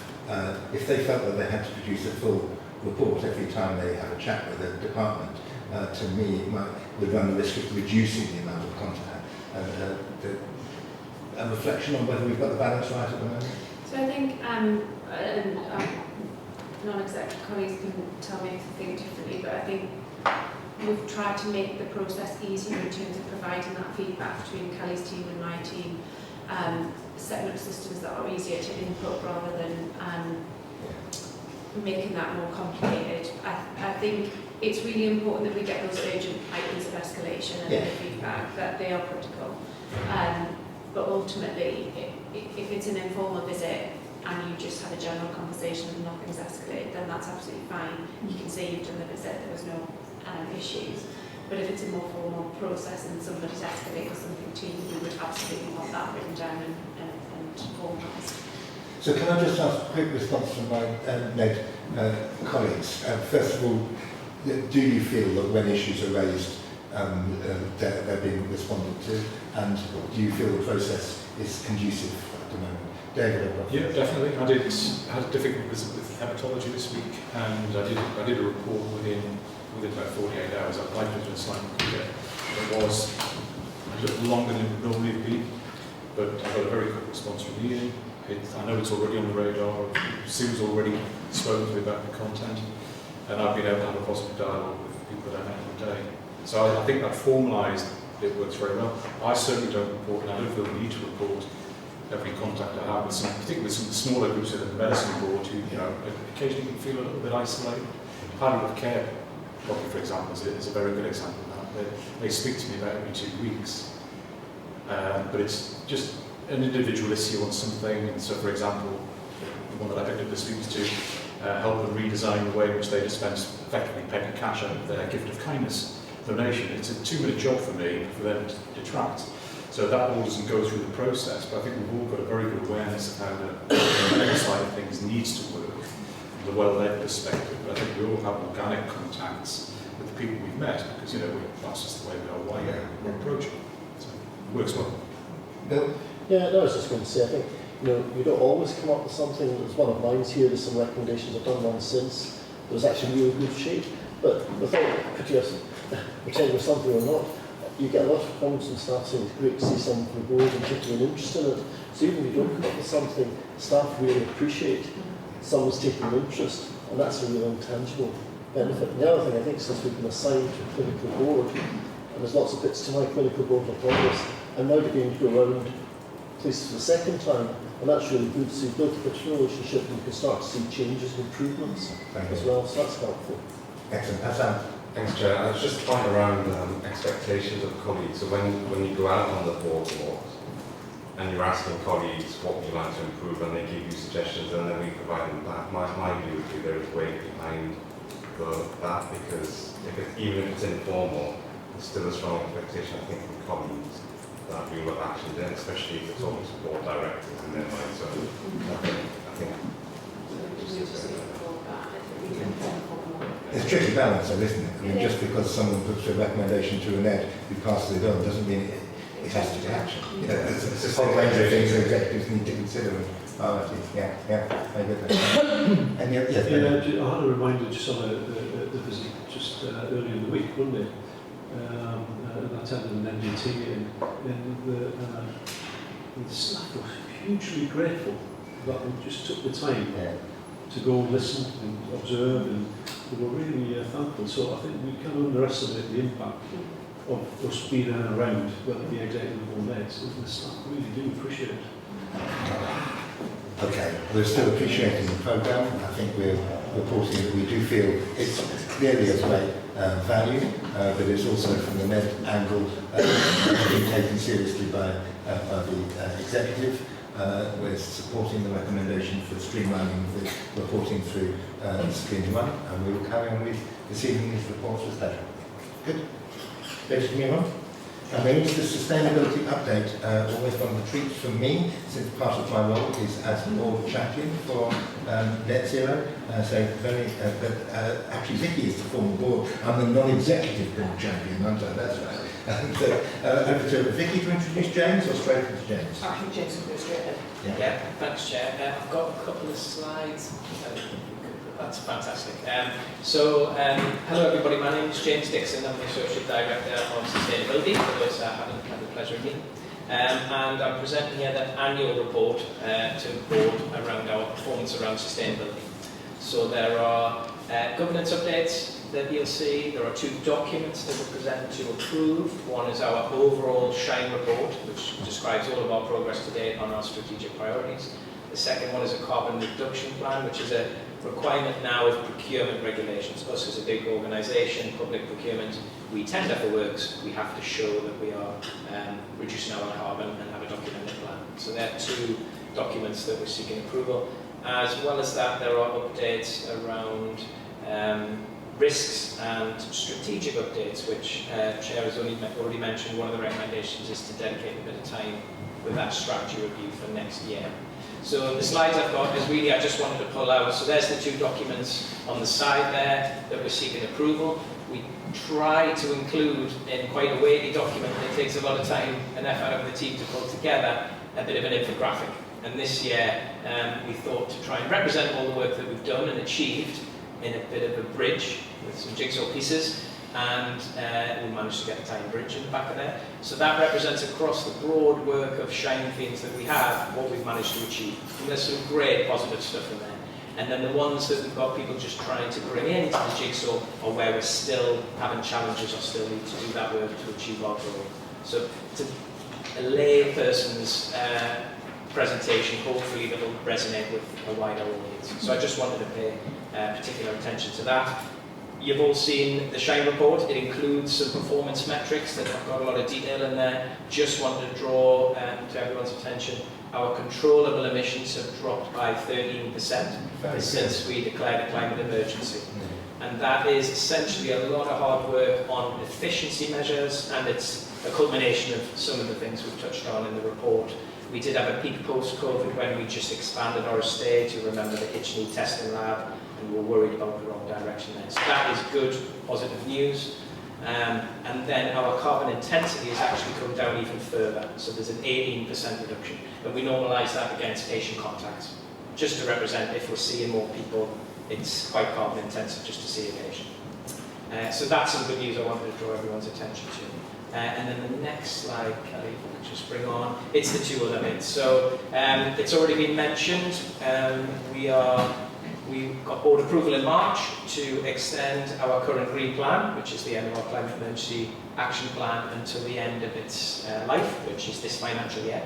If they felt that they had to produce a full report every time they have a chat with a department, to me it would run the risk of reducing the amount of contact. A reflection on whether we've got the balance right at the moment? So I think non-executive colleagues can tell me if they think differently, but I think we've tried to make the process easier in terms of providing that feedback between Kelly's team and my team, setting up systems that are easier to input rather than making that more complicated. I think it's really important that we get those urgent items of escalation and the feedback, that they are critical. But ultimately, if it's an informal visit and you just had a general conversation and nothing's escalated, then that's absolutely fine. You can say you've done the visit, there was no issues. But if it's a more formal process and somebody's escalated something to you, we would absolutely want that written down and formalised. So can I just ask a quick response from my NED colleagues? First of all, do you feel that when issues are raised, they're being responded to, and do you feel the process is conducive at the moment? David? Yeah, definitely. I had a difficult visit with hematology this week, and I did a report within about 48 hours. I applied for it slightly quicker. It was a little longer than it would normally be, but I got a very quick response from Ian. I know it's already on the radar. Sue's already spoken to me about the content, and I've been able to have a positive dialogue with people that I met today. So I think that formalised it works very well. I certainly don't report, and I don't feel the need to report every contact I have with some, particularly with some of the smaller groups in the medicine board who, occasionally can feel a little bit isolated. Palliative of care, probably for example, is a very good example of that. They speak to me about every 2 weeks, but it's just an individual issue on something. And so, for example, the one that I picked up this week was to help them redesign the way in which they dispense effectively petty cash out of their gift of kindness donation. It's a 2-minute job for me for them to detract. So that all doesn't go through the process, but I think we've all got a very good awareness of how the medical side of things needs to work from the well-led perspective. But I think we all have organic contacts with the people we've met because, that's just the way we are wired, we're approaching. So it works well. Bill? Yeah, no, I was just going to say, I think, you don't always come up with something. There's one of mine here, there's some recommendations I've done one since. It was actually really good shape, but without putting us pretending with something or not, you get a lot of comments from staff saying it's great to see someone from the board and taking an interest in it. So even if you don't come up with something, staff really appreciate someone's taking an interest, and that's a real intangible benefit. And the other thing, I think, since we've been assigned to a clinical board, and there's lots of bits to my clinical board appointments, I'm now beginning to go around places for the second time, and that's really good. So you've built a good relationship, and you can start to see changes and improvements as well, so that's helpful. Excellent. Hassan. Thanks, Chair. I was just trying around expectations of colleagues. So when you go out on the board walks and you're asking colleagues what would you like to improve, and they give you suggestions, and then we provide them back, my view would be there is weight behind that, because even if it's informal, there's still a strong expectation, I think, from colleagues that we will have action then, especially if it's talking to board directors in their mind. So I think it's a tricky balance, though, isn't it? I mean, just because someone puts a recommendation to an ed who passes it on doesn't mean it has to be action. You know, there's a whole range of things that executives need to consider. I get that. And yet, yes, I had a reminder just on a visit just earlier in the week, Monday, and I attended an NDT meeting, and the staff were hugely grateful that we just took the time to go and listen and observe, and they were really thankful. So I think we can't underestimate the impact of us being around, whether it be executive or leds. The staff really do appreciate it. Okay, we're still appreciating the programme. I think we're reporting that we do feel it's clearly of great value, but it's also from the med angle being taken seriously by the executive. We're supporting the recommendation for streamlining the reporting through Screen 1, and we will carry on with receiving these reports with pleasure. Good. Ready to move on? And then into the sustainability update, always one of the treats from me, since part of my role is as board champion for Net Zero. So very, actually Vicky is the former board. I'm the non-executive board champion, aren't I? That's right. So over to Vicky to introduce James, or straight into James? I think James will go straight ahead. Yeah. Thanks, Chair. I've got a couple of slides. That's fantastic. Hello everybody, my name is James Dixon. I'm the Associate Director of Sustainability, for those that haven't had the pleasure of meeting. And I'm presenting here the annual report to the board around our performance around sustainability. So there are governance updates that you'll see. There are two documents that we're presented to approve. One is our overall SHINE report, which describes all of our progress to date on our strategic priorities. The second one is a carbon reduction plan, which is a requirement now of procurement regulations. Us as a big organisation, public procurement, we tender for works, we have to show that we are reducing our carbon and have a documented plan. So there are two documents that we're seeking approval. As well as that, there are updates around risks and strategic updates, which Chair has already mentioned. One of the recommendations is to dedicate a bit of time with that strategy review for next year. So the slides I've got is really, I just wanted to pull out, so there's the two documents on the side there that we're seeking approval. We try to include in quite a weighty document that takes a lot of time and effort of the team to pull together, a bit of an infographic. And this year we thought to try and represent all the work that we've done and achieved in a bit of a bridge with some jigsaw pieces, and we managed to get a tiny bridge in the back of there. So that represents across the broad work of SHINE themes that we have, what we've managed to achieve. And there's some great positive stuff in there. And then the ones that we've got people just trying to bring into the jigsaw are where we're still having challenges or still need to do that work to achieve our goal. So to a lay person's presentation, hopefully that will resonate with a wider audience. So I just wanted to pay particular attention to that. You've all seen the SHINE report. It includes some performance metrics that have got a lot of detail in there. Just wanted to draw to everyone's attention, our controllable emissions have dropped by 13% since we declared a climate emergency. And that is essentially a lot of hard work on efficiency measures, and it's a culmination of some of the things we've touched on in the report. We did have a peak post-COVID when we just expanded our estate. You remember the Hitchney testing lab, and we're worried about the wrong direction there. So that is good, positive news. And then our carbon intensity has actually come down even further. So there's an 18% reduction. And we normalise that against patient contacts, just to represent if we're seeing more people, it's quite carbon intensive just to see a patient. So that's some good news I wanted to draw everyone's attention to. And then the next slide, Kelly, if we could just bring on, it's the two other bits. So it's already been mentioned, we are we got board approval in March to extend our current green plan, which is the end of our climate emergency action plan, until the end of its life, which is this financial year,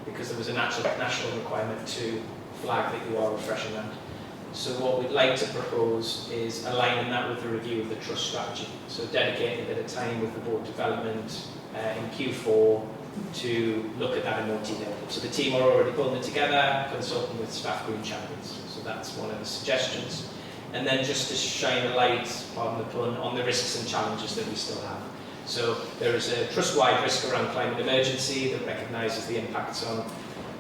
because there was a national requirement to flag that you are refreshing that. So what we'd like to propose is aligning that with the review of the trust strategy. So dedicating a bit of time with the board development in Q4 to look at that in more detail. So the team are already pulling it together, consulting with staff green champions. So that's one of the suggestions. And then just to shine a light, pardon the pun, on the risks and challenges that we still have. So there is a trust-wide risk around climate emergency that recognises the impacts on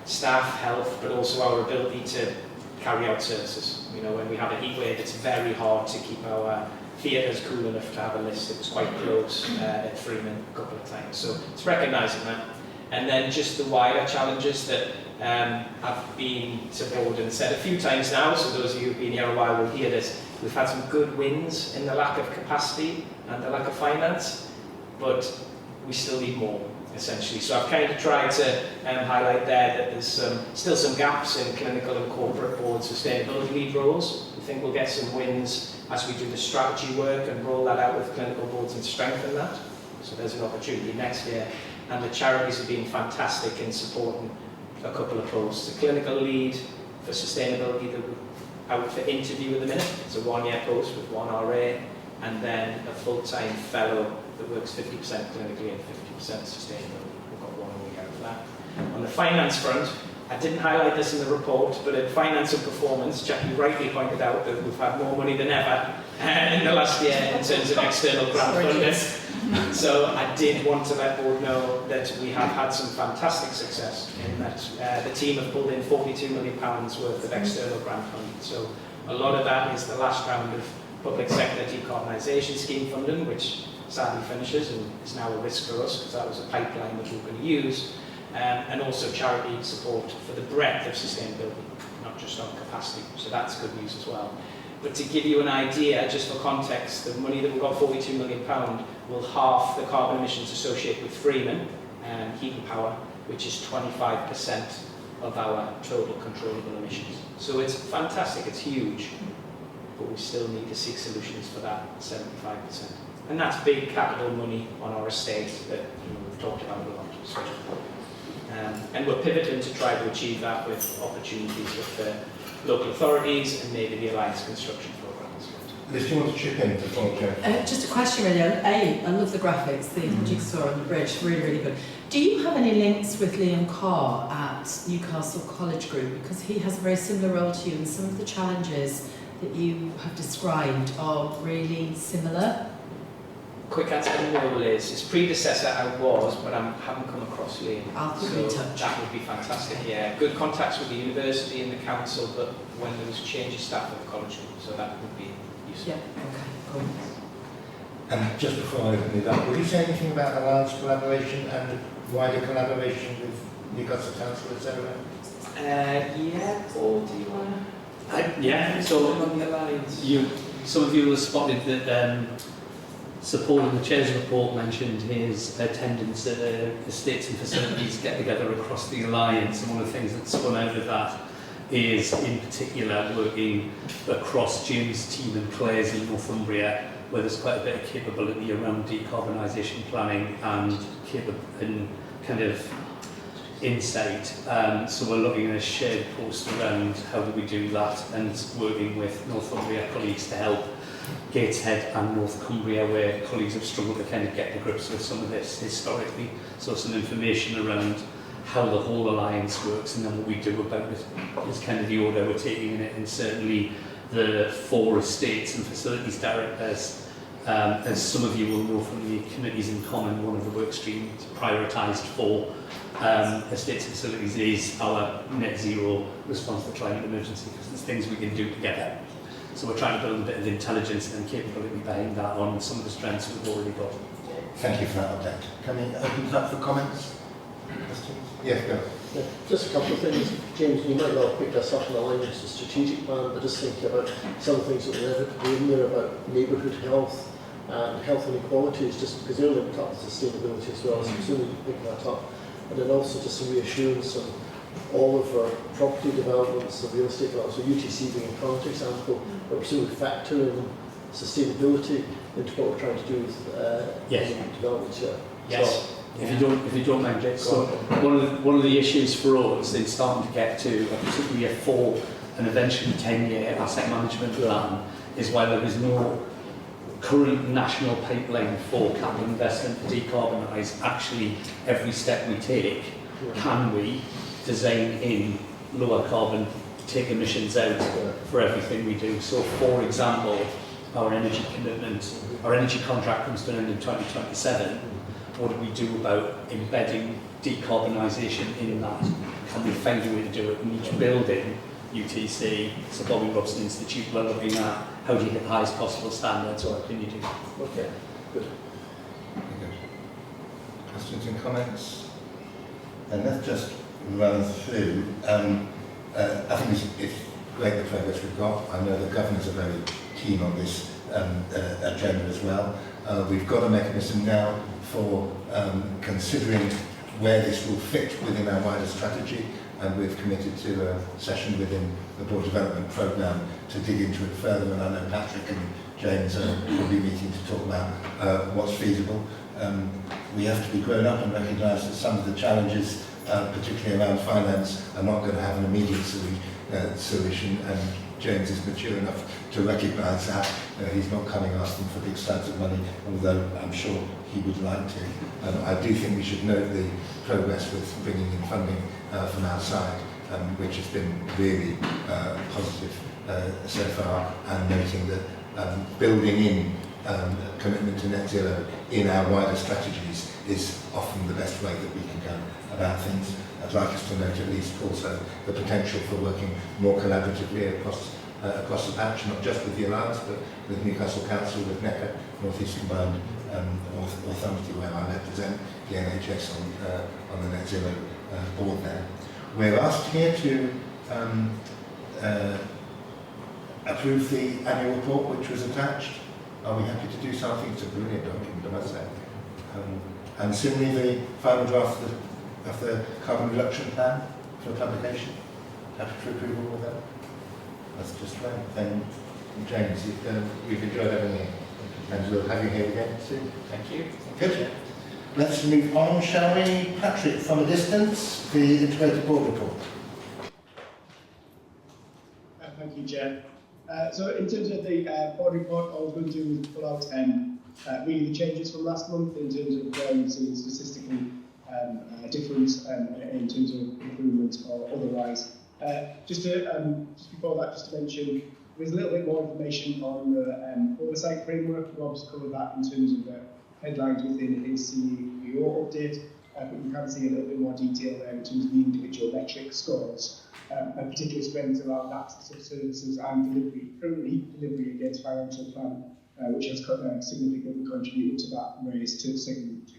staff, health, but also our ability to carry out services. You know, when we have a heat wave, it's very hard to keep our theatres cool enough to have a list. It was quite close at Freeman a couple of times. So it's recognising that. And then just the wider challenges that have been to board and said a few times now, so those of you who've been here a while will hear this. We've had some good wins in the lack of capacity and the lack of finance, but we still need more, essentially. So I've kind of tried to highlight there that there's still some gaps in clinical and corporate board sustainability lead roles. We think we'll get some wins as we do the strategy work and roll that out with clinical boards and strengthen that. So there's an opportunity next year. And the charities have been fantastic in supporting a couple of posts. A clinical lead for sustainability that we're out for interview at the minute. It's a one-year post with one RA, and then a full-time fellow that works 50% clinically and 50% sustainability. We've got one week out of that. On the finance front, I didn't highlight this in the report, but in finance and performance, Jackie rightly pointed out that we've had more money than ever in the last year in terms of external grant funding. So I did want to let board know that we have had some fantastic success in that the team have pulled in £42 million worth of external grant funding. So a lot of that is the last round of public sector decarbonisation scheme funding, which sadly finishes and is now a risk for us because that was a pipeline that we were going to use. And also charity support for the breadth of sustainability, not just on capacity. So that's good news as well. But to give you an idea, just for context, the money that we've got, £42 million, will halve the carbon emissions associated with Freeman and heat and power, which is 25% of our total controllable emissions. So it's fantastic, it's huge, but we still need to seek solutions for that 75%. And that's big capital money on our estate that we've talked about a lot. So, and we're pivoting to try to achieve that with opportunities with the local authorities and maybe the Alliance Construction Programmes. Liz, do you want to chip in before just a question really. I love the graphics, the jigsaw on the bridge, really, really good. Do you have any links with Liam Carr at Newcastle College Group? Because he has a very similar role to you and some of the challenges that you have described are really similar. Quick answer to no, Liz. His predecessor I was, but I haven't come across Liam. I'll put you in touch. That would be fantastic, yeah. Good contacts with the university and the council, but when there was change of staff at the college, so that would be useful. Yeah, okay, cool. And just before I open it up, will you say anything about Alliance collaboration and wider collaboration with Newcastle Council, etc.? Yeah, Paul, do you want to? Yeah, so on the Alliance? some of you have spotted that supporting the Chair's report mentioned his attendance at estates and facilities get together across the Alliance, and one of the things that's spun out of that is in particular working across Jim's team and Claire's in Northumbria, where there's quite a bit of capability around decarbonisation planning and kind of insight. So we're looking at a shared post around how do we do that, and working with Northumbria colleagues to help Gateshead and North Cumbria, where colleagues have struggled to kind of get to grips with some of this historically. So some information around how the whole alliance works and then what we do about it is kind of the order we're taking in it. And certainly the 4 estates and facilities directors, as some of you will know from the committees in common, one of the work streams prioritised for estates and facilities is our net zero response to climate emergency, because there's things we can do together. So we're trying to build a bit of intelligence and capability behind that on some of the strengths we've already got. Thank you for that update. Can we open it up for comments? Questions? Yes, go. Yeah, just a couple of things. James, you might not have picked us up in alignment to the strategic plan, but just thinking about some things that were inevitably in there about neighbourhood health and health inequalities, just because they're linked up with sustainability as well, so I'm assuming you pick that up. And then also just some reassurance on all of our property developments, the real estate developments, so UTC being a current example, but we're still factoring sustainability into what we're trying to do with Yes. developments here. Yes. So, if you don't mind, Jake. So one of the issues for us in starting to get to particularly a 4 and eventually 10-year asset management plan is while there is no current national pipeline for capital investment to decarbonise, actually every step we take, can we design in lower carbon, take emissions out for everything we do. So for example, our energy commitment, our energy contract comes to an end in 2027. What do we do about embedding decarbonisation in that? Can we find a way to do it in each building? UTC, Sir Bobby Robson Institute, we're looking at how do you hit the highest possible standards, what can you do? Okay, good. Very good. Questions and comments? And let's just run through. I think it's great the progress we've got. I know the governors are very keen on this agenda as well. We've got a mechanism now for considering where this will fit within our wider strategy, and we've committed to a session within the Board Development Programme to dig into it further, and I know Patrick and James will be meeting to talk about what's feasible. We have to be grown up and recognise that some of the challenges, particularly around finance, are not going to have an immediate solution, and James is mature enough to recognise that. He's not coming asking for big sums of money, although I'm sure he would like to. I do think we should note the progress with bringing in funding from outside, which has been really positive so far, and noting that building in commitment to net zero in our wider strategies is often the best way that we can go about things. I'd like us to note at least also the potential for working more collaboratively across the patch, not just with the Alliance, but with Newcastle Council, with NECA, North East Combined Authority, where I represent the NHS on the Net Zero board there. We're asked here to approve the annual report which was attached. Are we happy to do something? It's a brilliant document, I must say. And similarly, the final draft of the carbon reduction plan for publication. Happy to approve all of that? That's just right. Then, James, we've enjoyed having you, and we'll have you here again soon. Thank you. Good. Let's move on, shall we? Patrick, from a distance, the Integrated Board Report. Thank you, Chair. So in terms of the board report, all I was going to do was pull out really the changes from last month in terms of where we've seen statistical difference in terms of improvements or otherwise. Just before that, just to mention, there's a little bit more information on the oversight framework. Rob's covered that in terms of the headlines within his CEO update, but we can see a little bit more detail there in terms of the individual metric scores. And particular strengths around access to services and delivery against financial plan, which has significantly contributed to that raise to segment 2.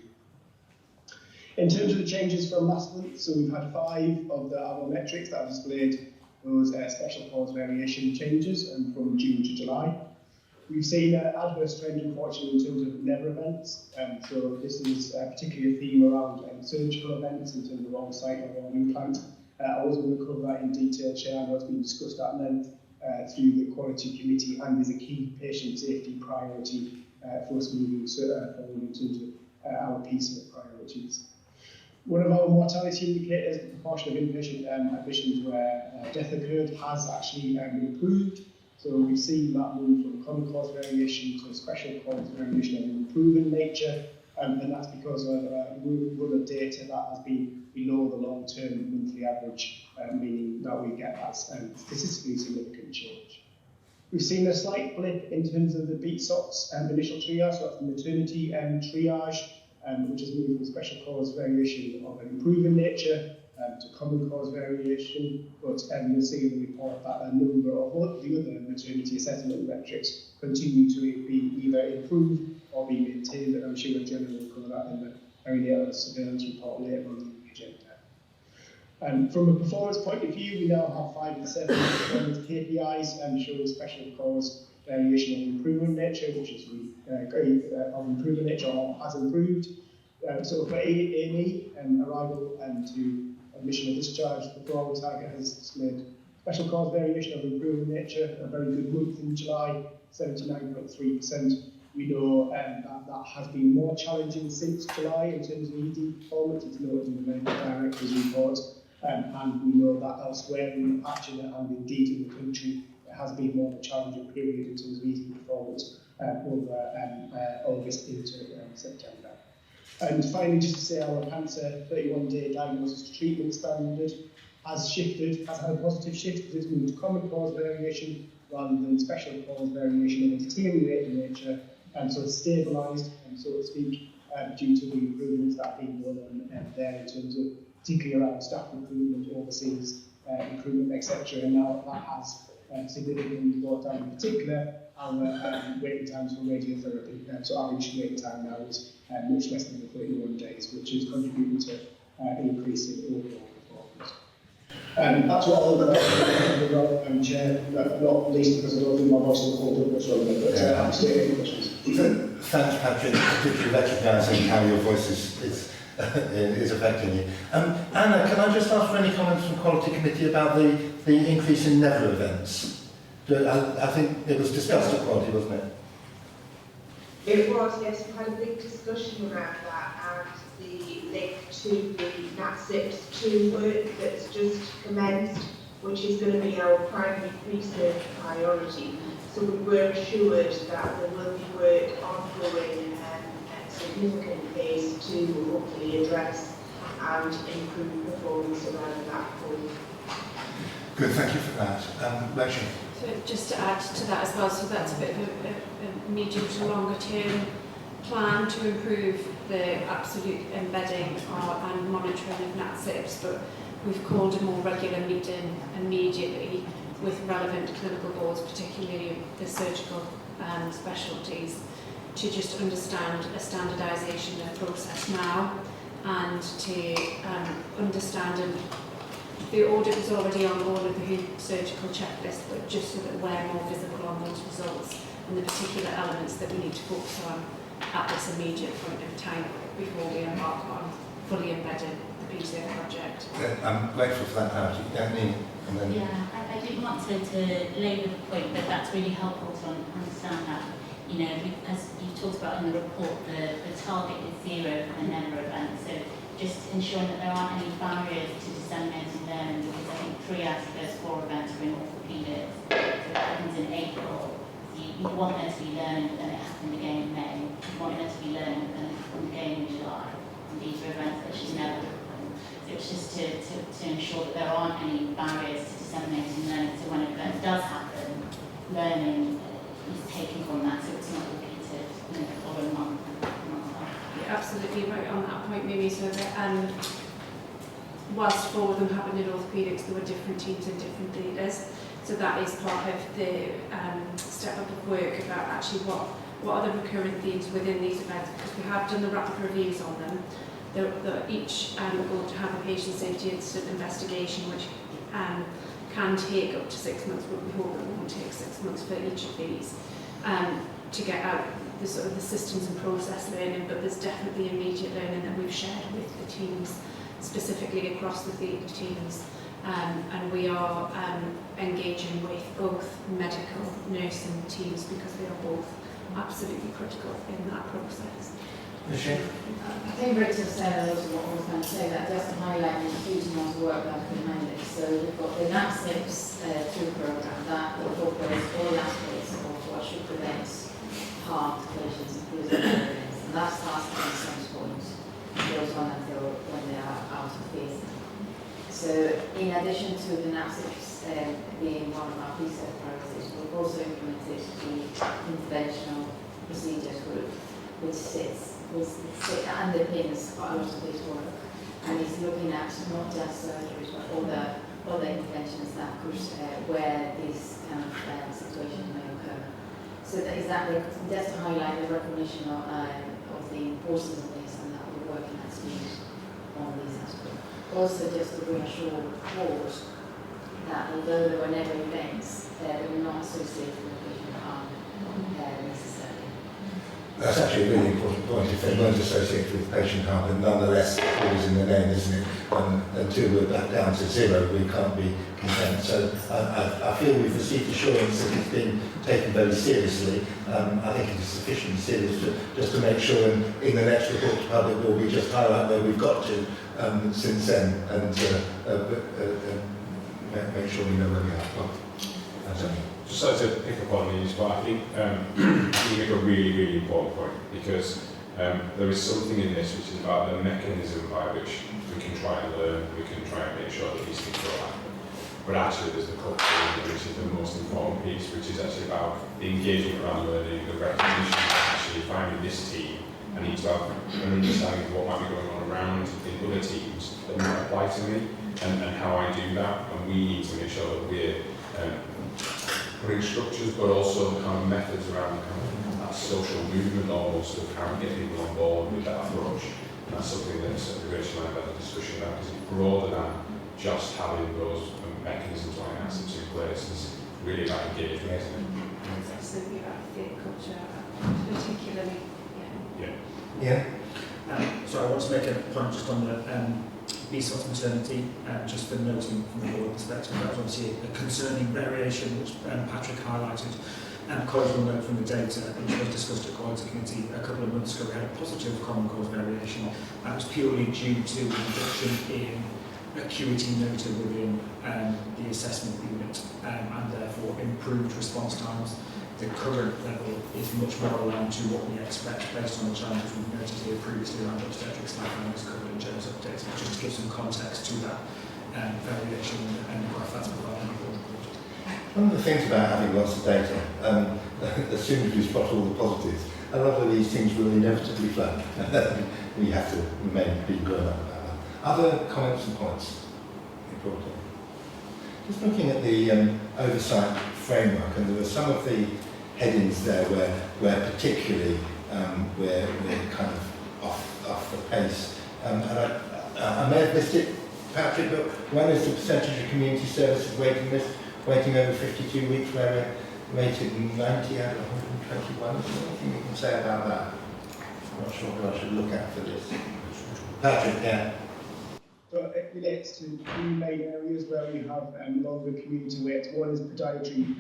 In terms of the changes from last month, so we've had 5 of our metrics that have displayed those special cause variation changes from June to July. We've seen an adverse trend, unfortunately, in terms of never events. So this is particularly a theme around surgical events in terms of on-site or on implant. I wasn't going to cover that in detail, Chair. I know it's been discussed at length through the Quality Committee and is a key patient safety priority for us moving forward in terms of our piece of priorities. One of our mortality indicators, the proportion of inpatient admissions where death occurred, has actually improved. So we've seen that move from common cause variation to special cause variation of an improving nature, and that's because of run of data that has been below the long-term monthly average, meaning that we get that statistically significant change. We've seen a slight blip in terms of the BSOPs initial triage, so that's the maternity triage, which has moved from special cause variation of an improving nature to common cause variation, but you'll see in the report that a number of the other maternity assessment metrics continue to be either improved or be maintained, and I'm sure Jenna will cover that in the perinatal surveillance report later on in the agenda. From a performance point of view, we now have 5 of the 7 performance KPIs showing special cause variation of improvement nature, which is of improvement nature or has improved. So for AME, arrival to admission of discharge. The floral target has displayed special cause variation of improving nature, a very good month in July, 79.3%. We know that has been more challenging since July in terms of ED performance. It's noted in the medical director's report, and we know that elsewhere in Action and indeed in the country, it has been more of a challenging period in terms of ED performance over August into September. And finally, just to say our cancer 31-day diagnosis to treatment standard has shifted, has had a positive shift, because it's moved to common cause variation rather than special cause variation of a deteriorating nature, and so it's stabilised, so to speak, due to the improvements that have been done there in terms of particularly around staff recruitment, overseas recruitment, etc. And now that has significantly brought down, in particular, our waiting times for radiotherapy. So our average waiting time now is much less than the 31 days, which is contributing to increasing overall performance. That's what I'll do, Chair, not least because I don't think my voice will hold up much longer, but I'm still any questions. Thanks, Patrick, particularly recognising how your voice is affecting you. Anna, can I just ask for any comments from Quality Committee about the increase in Never events? I think it was discussed at Quality, wasn't it? It was, yes. We had a big discussion around that and the link to the NatSIPS 2 work that's just commenced, which is going to be our primary research priority. So we were assured that there will be work ongoing at a significant pace to hopefully address and improve performance around that point. Good, thank you for that. Rachel? So just to add to that as well, so that's a bit of a medium to longer term plan to improve the absolute embedding and monitoring of NatSIPS, but we've called a more regular meeting immediately with relevant clinical boards, particularly the surgical specialties, to just understand a standardisation of process now and to understand and the audit was already on all of the surgical checklist, but just so that we're more visible on those results and the particular elements that we need to focus on at this immediate point of time before we embark on fully embedded the PSAFE project. I'm grateful for that, Harry. And then I didn't want to labour the point, but that's really helpful to understand that. You know, as you talked about in the report, the target is 0 for the Never event. So just ensuring that there aren't any barriers to disseminating learning, because I think 3 out of those 4 events are in orthopaedics. So it happens in April. So you want there to be learning, but then it happened again in May. You want there to be learning, but then it happened again in July. And these are events that should never happen. So it's just to ensure that there aren't any barriers to disseminating learning. So when an event does happen, learning is taken from that, so it's not repeated in the following month. You're absolutely right on that point, Mimi. So that whilst 4 of them happened in orthopaedics, there were different teams and different leaders. So that is part of the step up of work about actually what are the recurrent themes within these events, because we have done the rapid reviews on them. They're each going to have a patient safety incident investigation, which can take up to 6 months, but we hope it won't take 6 months for each of these to get out the sort of the systems and process learning. But there's definitely immediate learning that we've shared with the teams, specifically across the theatre teams, and we are engaging with both medical, nursing teams, because they are both absolutely critical in that process. I think Rachel said a lot of what I was going to say, that just to highlight the huge amount of work that's behind it. So we've got the NatSIPS 2 programme that incorporates all aspects of what should prevent heart collisions and bruising areas. And that starts at some point, goes on until when they are out of phase. So in addition to the NatSIPS being one of our PSAFE priorities, we've also implemented the interventional procedures group, which underpins quite a lot of this work, and is looking at not just surgeries but other interventions that could where this kind of situation may occur. So that is just to highlight the recognition of the importance of this, and that we're working at speed on these aspects. Also, just to reassure the board that although there were never events, they were not associated with patient harm necessarily. That's actually a really important point. If they weren't associated with patient harm, then nonetheless, it was in the name, isn't it? Until we're back down to zero, we can't be content. So I feel we've received assurance that it's been taken very seriously. I think it is sufficiently serious just to make sure in the next report to public will we just highlight where we've got to since then and make sure we know where we are. Well, just like to pick up on these, but I think you make a really, really important point because there is something in this which is about the mechanism by which we can try and learn, we can try and make sure that these things will happen. But actually there's the culture which is the most important piece, which is actually about the engagement around learning, the recognition that actually finding this team, I need to have an understanding of what might be going on around in other teams that might apply to me and how I do that, and we need to make sure that we're putting structures but also kind of methods around kind of that social movement almost of how we get people on board with that approach. And that's something that Rachel and I had a discussion about, because it's broader than just having those mechanisms like assets in place. It's really about engagement, isn't it? It's absolutely about fit culture, particularly. Yeah. So I want to make a point just on the BSOS maternity, just for noting from the board perspective. That was obviously a concerning variation which Patrick highlighted. Colleagues will note from the data, which was discussed at Quality Committee a couple of months ago, we had a positive common cause variation. That was purely due to a reduction in acuity noted within the assessment unit and therefore improved response times. The current level is much more aligned to what we expect based on the challenges we've noted here previously around obstetrics, like I was covered in Joe's updates, just to give some context to that variation and the graph that's provided. One of the things about having lots of data, as soon as we spot all the positives, a lot of these things will inevitably flow. We have to remain being grown up about that. Other comments and points? Important. Just looking at the oversight framework, and there were some of the headings there where particularly we're kind of off the pace. And I may have missed it, Patrick, but when is the percentage of community services waiting over 52 weeks, where we're rated 90 out of 121? Is there anything you can say about that? I'm not sure what I should look at for this. Patrick, yeah. So it relates to three main areas where we have longer community waits. One is podiatry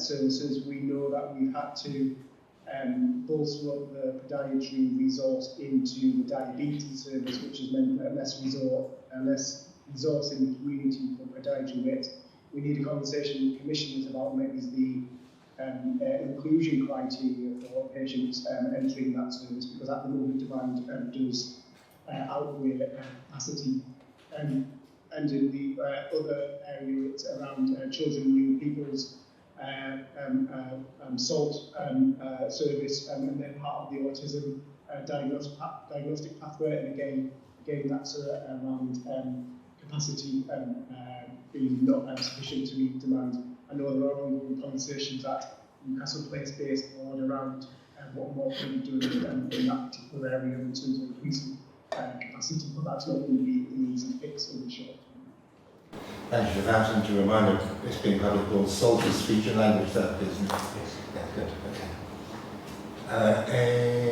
services. We know that we've had to bolster up the podiatry resource into the diabetes service, which has meant less resource in the community for podiatry waits. We need a conversation with commissioners about maybe the inclusion criteria for patients entering that service, because at the moment demand does outweigh capacity. And in the other area, it's around children and young people's SALT service, and they're part of the autism diagnostic pathway. And again that's around capacity being not sufficient to meet demand. I know there are ongoing conversations at Newcastle Place-based board around what more can be done in that particular area in terms of increasing capacity, but that's not going to be an easy fix in the short term. Thank you for that, and to remind me, it's being public called SALT is speech and language therapy, isn't it? Yes. Yeah, good, okay.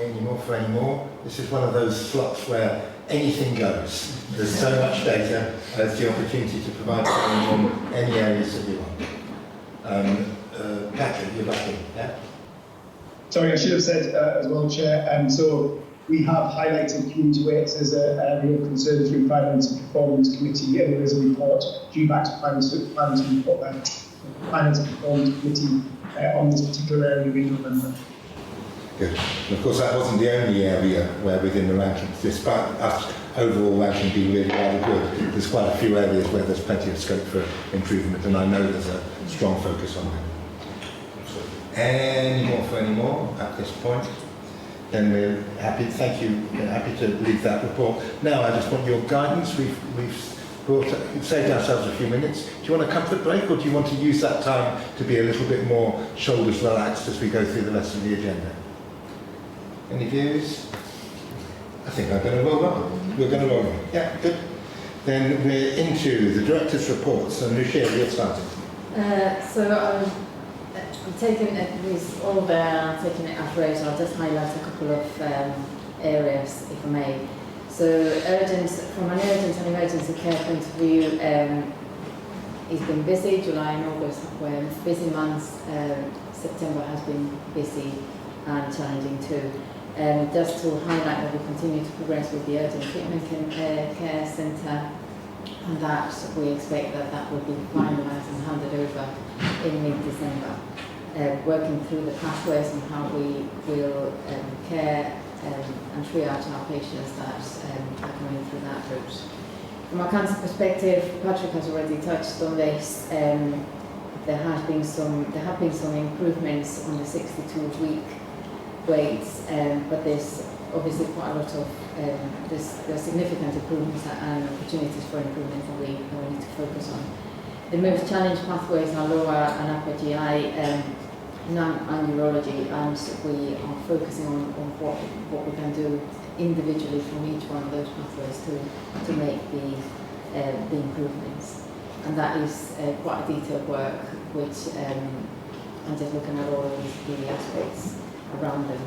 Any more for any more? This is one of those slots where anything goes. There's so much data, there's the opportunity to provide something on any areas that you want. Patrick, you're back in, yeah? Sorry, I should have said as well, Chair. So we have highlighted community waits as an area of concern through Finance and Performance Committee, and there is a report due back to Finance and Performance Committee on this particular area in November. Good. And of course, that wasn't the only area where within the rankings, despite us overall ranking being really rather good, there's quite a few areas where there's plenty of scope for improvement, and I know there's a strong focus on that. Any more for any more at this point? Then we're happy. Thank you. We're happy to leave that report. Now I just want your guidance. We've saved ourselves a few minutes. Do you want a comfort break, or do you want to use that time to be a little bit more shoulders relaxed as we go through the rest of the agenda? Any views? I think I'm going to roll on. We're going to roll on. Yeah, good. Then we're into the director's report. So Lucia, you're starting. So I'm taking it with all there, I'm taking it as read, so I'll just highlight a couple of areas, if I may. So, from an urgent and emergency care point of view, it's been busy. July and August were busy months. September has been busy and challenging too. Just to highlight that we continue to progress with the urgent treatment care centre, and that we expect that will be finalised and handed over in mid-December. Working through the pathways and how we will care and triage our patients that are coming through that route. From a cancer perspective, Patrick has already touched on this. There have been some improvements on the 62-week weights, but there's obviously quite a lot of there's significant improvements and opportunities for improvement that we need to focus on. The most challenged pathways are lower and upper GI and urology, and we are focusing on what we can do individually from each one of those pathways to make the improvements. And that is quite a detailed work, which I'm just looking at all of the aspects around them.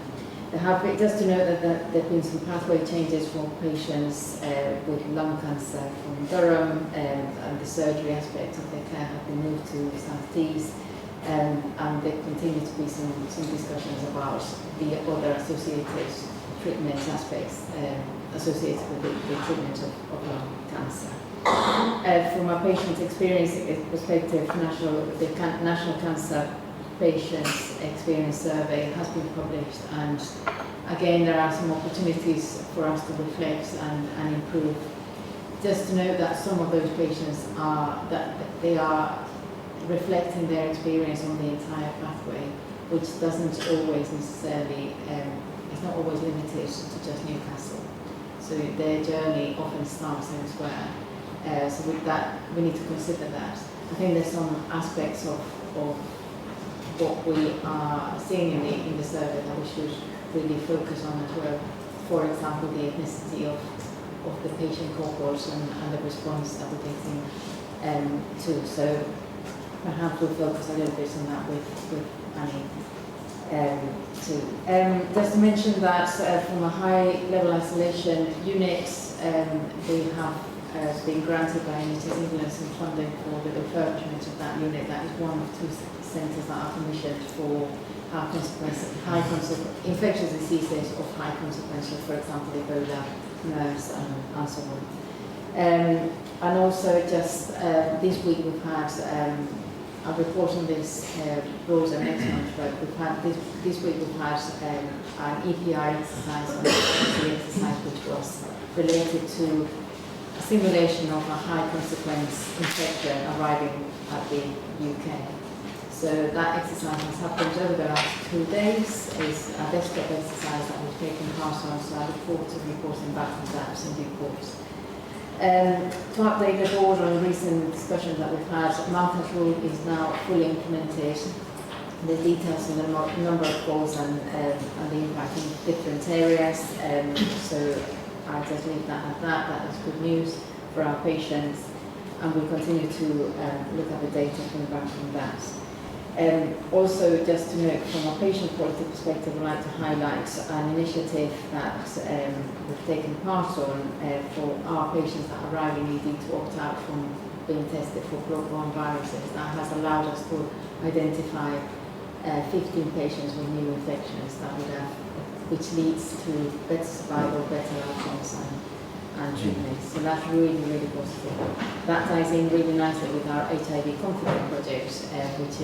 Just to note that there have been some pathway changes for patients with lung cancer from Durham, and the surgery aspect of their care have been moved to South Tees, and there continue to be some discussions about the other associated treatment aspects associated with the treatment of lung cancer. From a patient experience perspective, the National Cancer Patients Experience Survey has been published, and again there are some opportunities for us to reflect and improve. Just to note that some of those patients are reflecting their experience on the entire pathway, which doesn't always necessarily, it's not always limited to just Newcastle. So their journey often starts elsewhere. So with that, we need to consider that. I think there's some aspects of what we are seeing in the survey that we should really focus on as well. For example, the ethnicity of the patient cohorts and the response that we're getting to. So perhaps we'll focus a little bit on that with Annie too. Just to mention that from a high-level isolation unit, they have been granted by NHS England some funding for the refurbishment of that unit. That is one of two centres that are commissioned for infectious diseases of high consequence, for example, Ebola, MERS, and so on. And also, just this week we've had I'll report on this broader next month, but this week we've had an EPI exercise, an exercise which was related to a simulation of a high consequence infection arriving at the UK. So that exercise has happened over the last 2 days. It's a desktop exercise that we've taken part on, so I look forward to reporting back on that in due course. To update the board on the recent discussions that we've had, Martha's Rule is now fully implemented. The details on the number of calls and the impact in different areas. So I'll just leave that at that. That is good news for our patients, and we'll continue to look at the data coming back from that. Also, just to note, from a patient quality perspective, I'd like to highlight an initiative that we've taken part on for our patients that arrive in ED to opt out from being tested for blood-borne viruses. That has allowed us to identify 15 patients with new infections that would have, which leads to better survival, better outcomes, and treatments. So that's really, really positive. That ties in really nicely with our HIV Confident project, which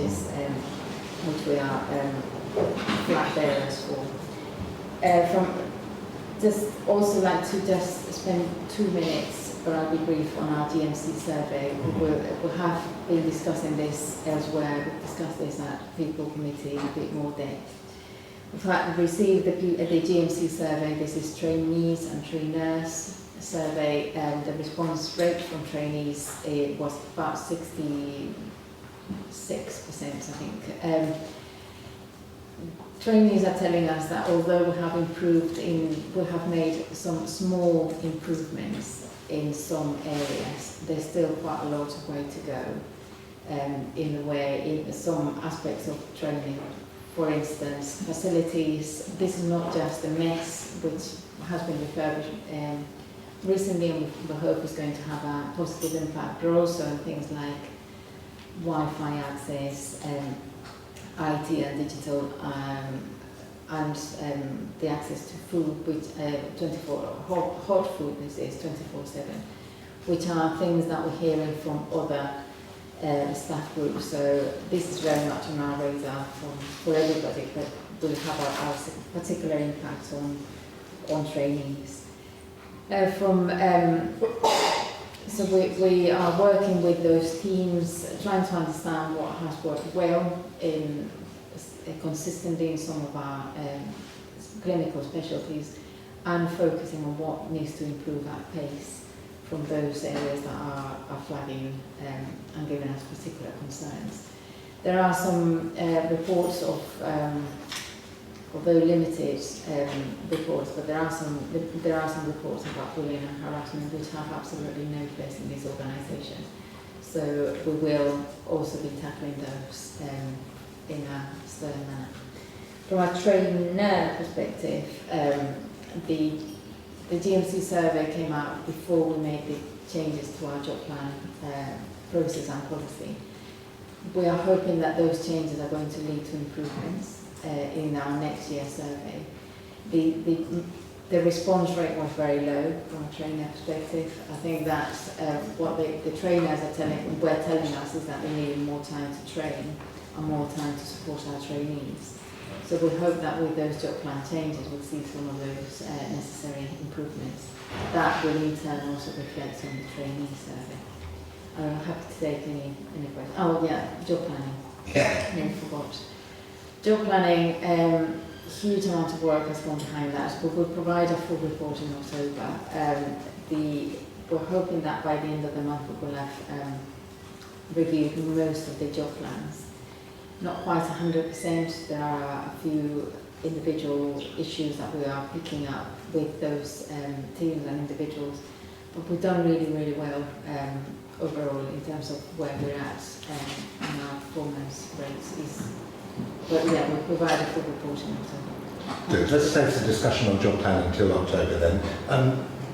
we are flag bearers for. Just also like to just spend 2 minutes, but I'll be brief, on our GMC survey. We have been discussing this elsewhere. We've discussed this at People Committee in a bit more depth. We've received the GMC survey. This is trainees and trainers survey, and the response rate from trainees was about 66%, I think. Trainees are telling us that although we have made some small improvements in some areas, there's still quite a lot of way to go. in the way, in some aspects of training. For instance, facilities. This is not just a mess which has been refurbished recently, and we hope is going to have a positive impact, but also in things like Wi-Fi access, IT and digital, and the access to food, which 24 hot food these days, 24/7, which are things that we're hearing from other staff groups. So this is very much on our radar for everybody, but will have a particular impact on trainees. So we are working with those teams, trying to understand what has worked well consistently in some of our clinical specialties, and focusing on what needs to improve at pace from those areas that are flagging and giving us particular concerns. There are some reports of, although limited reports, but there are some reports about bullying and harassment which have absolutely no place in these organisations. So we will also be tackling those in a stern manner. From a trainer perspective, the GMC survey came out before we made the changes to our job plan process and policy. We are hoping that those changes are going to lead to improvements in our next year's survey. The response rate was very low from a trainer perspective. I think that what the trainers were telling us is that they needed more time to train and more time to support our trainees. So we hope that with those job plan changes, we'll see some of those necessary improvements. That will in turn also reflect on the trainee survey. I'm happy to take any questions. Oh yeah, job planning. Yeah. No, forgot. Job planning, huge amount of work has gone behind that. We will provide a full report in October. We're hoping that by the end of the month we will have reviewed most of the job plans. Not quite 100%. There are a few individual issues that we are picking up with those teams and individuals, but we've done really, really well overall in terms of where we're at and our performance rates. But yeah, we'll provide a full report in October. Good. Let's save the discussion on job planning until October then.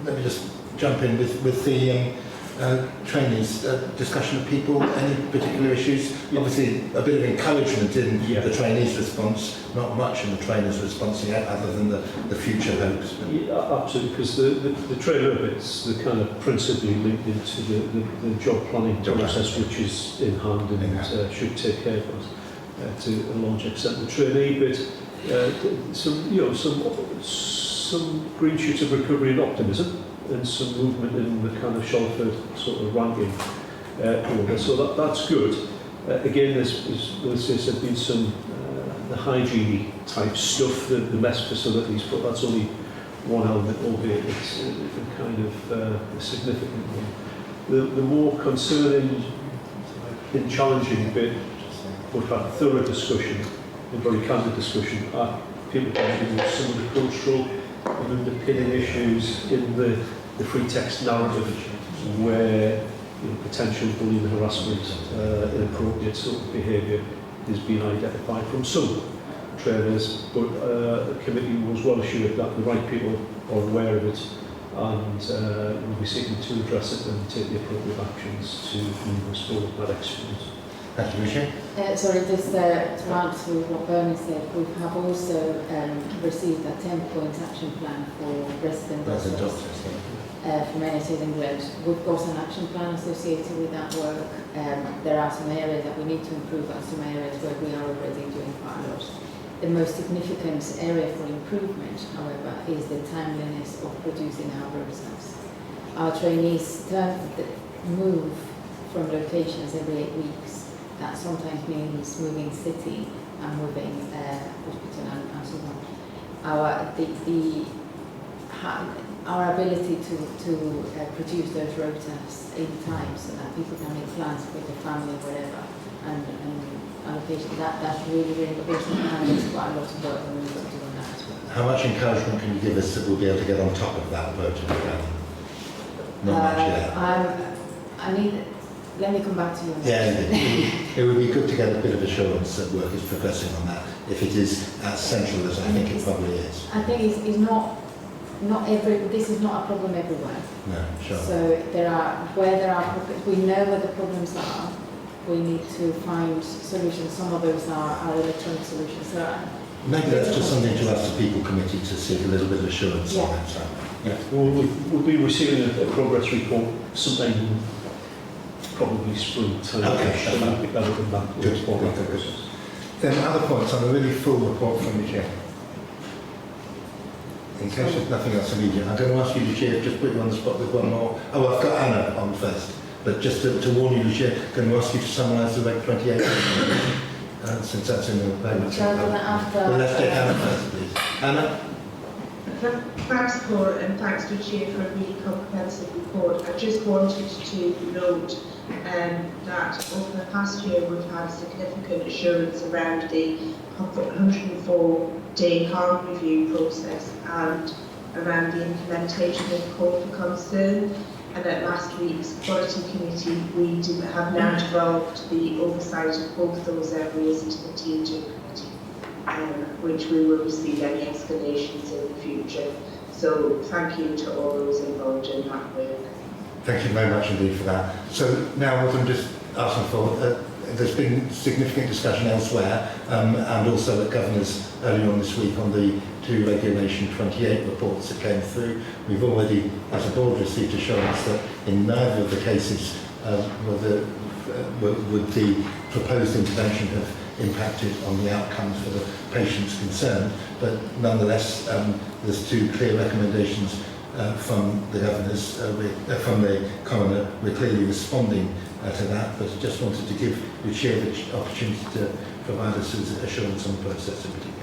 Let me just jump in with the trainees, discussion of people, any particular issues? Obviously a bit of encouragement in the trainees' response, not much in the trainers' response yet, other than the future hopes. Yeah, absolutely, because the trainer bits, the kind of principally linked into the job planning process, which is in hand and should take care of us to a large extent. The trainee bit, some green shoots of recovery and optimism, and some movement in the kind of Shalford sort of ranking order. So that's good. Again, there's been some the hygiene type stuff, the mess facilities, but that's only one element, albeit it's a kind of significant one. The more concerning and challenging bit, we've had thorough discussion, and very candid discussion, are people talking about some of the cultural and underpinning issues in the free text narrative, where potential bullying, harassment, inappropriate sort of behaviour is being identified from some trainers, but the committee was well assured that the right people are aware of it and will be seeking to address it and take the appropriate actions to move us forward that experience. Thank you, Lucia. Sorry, just to add to what Bernie said, we have also received a 10-point action plan for resident doctors from NHS England. We've got an action plan associated with that work. There are some areas that we need to improve and some areas where we are already doing quite a lot. The most significant area for improvement, however, is the timeliness of producing our rotas. Our trainees move from locations every 8 weeks. That sometimes means moving city and moving hospital and so on. Our ability to produce those rotas in time so that people can make plans with their family, whatever, and allocation, that's really, really important, and there's quite a lot of work that we need to do on that as well. How much encouragement can you give us that we'll be able to get on top of that virtual plan? Not much yet. let me come back to you on that. Yeah, it would be good to get a bit of assurance that work is progressing on that, if it is as central as I think it probably is. I think it's not this is not a problem everywhere. No, sure. So where there are we know where the problems are. We need to find solutions. Some of those are electronic solutions. So maybe that's just something to ask the people committee to seek a little bit of assurance on that side. Yeah. Well, we'll be receiving a progress report sometime probably spring time. Okay. And that'll come back to us. Good. Then other points on a really full report from the chair. In case there's nothing else immediate, I'm going to ask you, the chair, just put you on the spot with one more. Oh, I've got Anna on first, but just to warn you, the chair, I'm going to ask you to summarise the Reg 28. Since that's in the paper. Well, let's take Anna first, please. Anna? Thanks, Paul, and thanks to the Chair for a really comprehensive report. I just wanted to note that over the past year we've had significant assurance around the 104-day harm review process and around the implementation of call for concern. And at last week's Quality Committee, we have now devolved the oversight of both those areas into the TNG Committee, which we will receive any escalations in the future. So thank you to all those involved in that work. Thank you very much indeed for that. So now what I'm just asking for, there's been significant discussion elsewhere and also at Governor's earlier on this week on the 2 Regulation 28 reports that came through. We've already, as a board, received assurance that in neither of the cases would the proposed intervention have impacted on the outcomes for the patients concerned, but nonetheless there's 2 clear recommendations from the Governor's, from the Coroner. We're clearly responding to that, but just wanted to give the Chair the opportunity to provide us with assurance on the process in particular.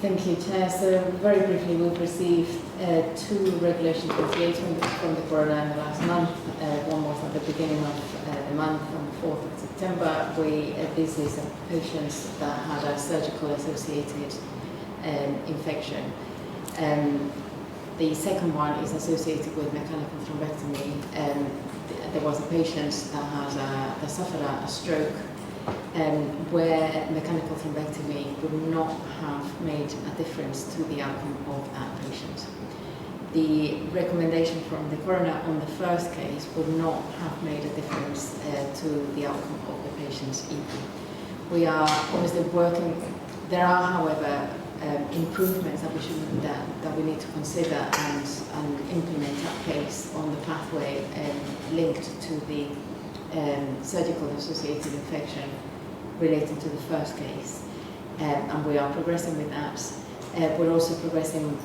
Thank you, Chair. So very briefly, we've received 2 Regulation 28 from the Coroner in the last month. One was at the beginning of the month, on the 4th of September. This is a patient that had a surgical associated infection. The second one is associated with mechanical thrombectomy. There was a patient that suffered a stroke where mechanical thrombectomy would not have made a difference to the outcome of that patient. The recommendation from the Coroner on the first case would not have made a difference to the outcome of the patient either. We are obviously working. There are, however, improvements that we need to consider and implement at pace on the pathway linked to the surgical associated infection relating to the first case, and we are progressing with that. We're also progressing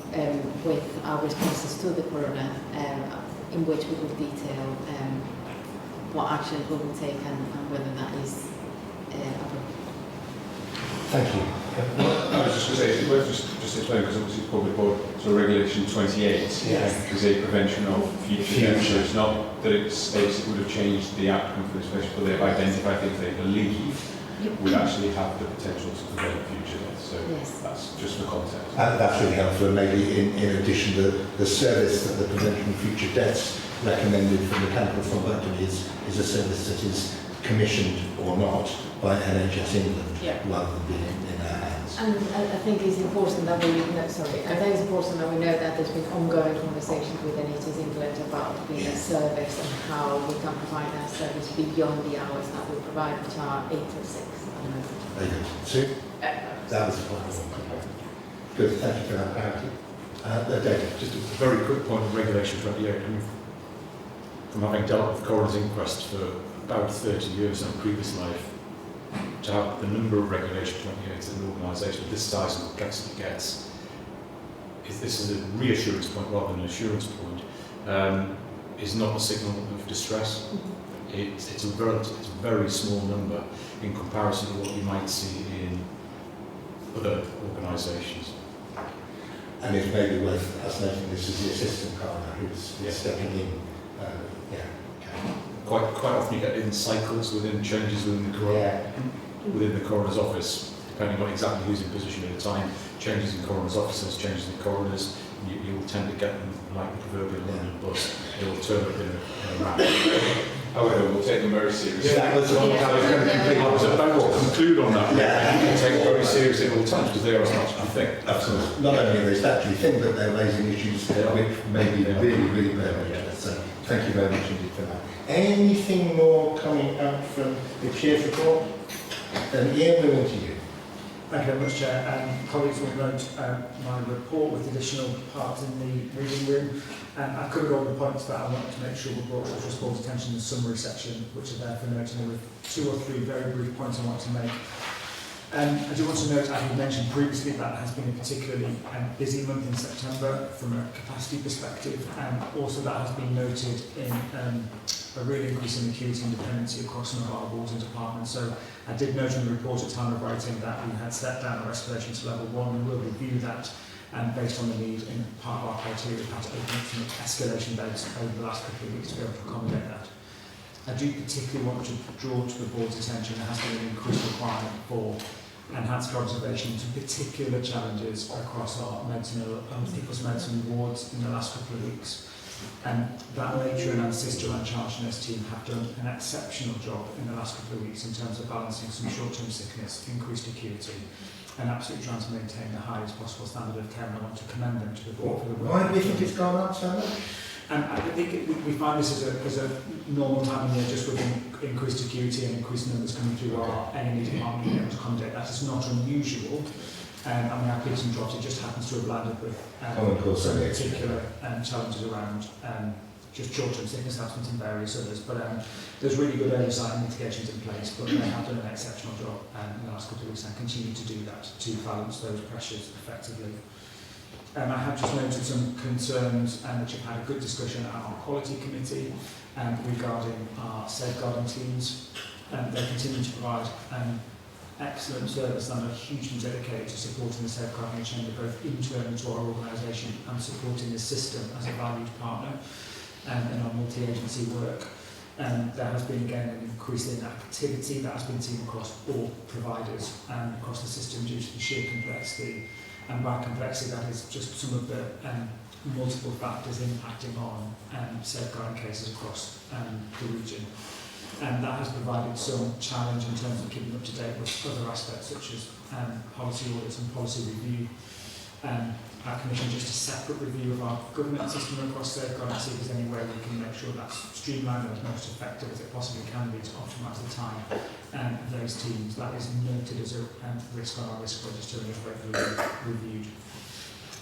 with our responses to the Coroner, in which we will detail what actions we will take and whether that is appropriate. Thank you. I was just going to say, it's worth just explaining, because obviously it's public board, so Regulation 28 is a prevention of future deaths. So it's not that it states it would have changed the outcome for this patient, but they've identified things they believe would actually have the potential to prevent future deaths. So that's just for context. That's really helpful. Maybe in addition to the service that the Prevention of Future Deaths recommended for mechanical thrombectomy is a service that is commissioned or not by NHS England rather than being in our hands. And I think it's important that we know, I think it's important that we know that there's been ongoing conversations with NHS England about the service and how we can provide that service beyond the hours that we provide, which are 8 till 6 at the moment. Very good. Sue? That was the point. Good, thank you for that clarity. David? Just a very quick point on Regulation 28. From having dealt with coroner's inquest for about 30 years in a previous life, to have the number of Regulation 28s in an organisation of this size and gets it gets, this is a reassurance point rather than an assurance point, is not a signal of distress. It's a very small number in comparison to what you might see in other organisations. And it may be worth us noting this is the assistant coroner who's stepping in. Quite often you get in cycles within changes within the coroner, within the coroner's office, depending on exactly who's in position at the time. Changes in coroner's officers, changes in coroners, you will tend to get them like the proverbial London bus. They will turn up in a round. However, we'll take them very seriously. That was what I was going to complete. I was about to conclude on that. Yeah. You can take it very seriously all the time because they are statutory thing. Absolutely. Not only are they statutory thing, but they're raising issues which may be really pertinent. So thank you very much indeed for that. Anything more coming out from the Chair's report? Then Ian, we're into you. Thank you very much, Chair. Colleagues will note my report with additional parts in the reading room. I've covered all the points that I wanted to make sure were brought to the board's attention in the summary section, which are there for noting, with 2 or 3 very brief points I want to make. I do want to note, as we mentioned previously, that has been a particularly busy month in September from a capacity perspective, and also that has been noted in a real increase in acuity and dependency across some of our wards and departments. So I did note in the report at time of writing that we had set down our escalation to level 1, and we'll review that based on the need in part of our criteria, we've had to open up some escalation beds over the last couple of weeks to be able to accommodate that. I do particularly want to draw to the board's attention there has been an increased requirement for enhanced observation to particular challenges across our people's medicine wards in the last couple of weeks. That Matron and Sister and Charge Nurse team have done an exceptional job in the last couple of weeks in terms of balancing some short-term sickness, increased acuity, and absolutely trying to maintain the highest possible standard of care, and I want to commend them to the board for the work. Why do you think it's gone up so much? I think we find this as a normal time of year, just with increased acuity and increased numbers coming through our A&E department, being able to accommodate that. It's not unusual. I mean, our peaks and drops, it just happens to have landed with some particular challenges around just short-term sickness absence and various others. But there's really good oversight and mitigations in place, but they have done an exceptional job in the last couple of weeks and continue to do that to balance those pressures effectively. I have just noted some concerns which have had a good discussion at our quality committee regarding our safeguarding teams. They continue to provide excellent service and are hugely dedicated to supporting the safeguarding chamber both internal to our organisation and supporting the system as a valued partner in our multi-agency work. There has been again an increase in activity that has been seen across all providers and across the system due to the sheer complexity. And by complexity, that is just some of the multiple factors impacting on safeguarding cases across the region. And that has provided some challenge in terms of keeping up to date with other aspects such as policy audits and policy review. Our commission just a separate review of our government system across safeguarding to see if there's any way we can make sure that's streamlined and as most effective as it possibly can be to optimise the time of those teams. That is noted as a risk on our risk register and is regularly reviewed.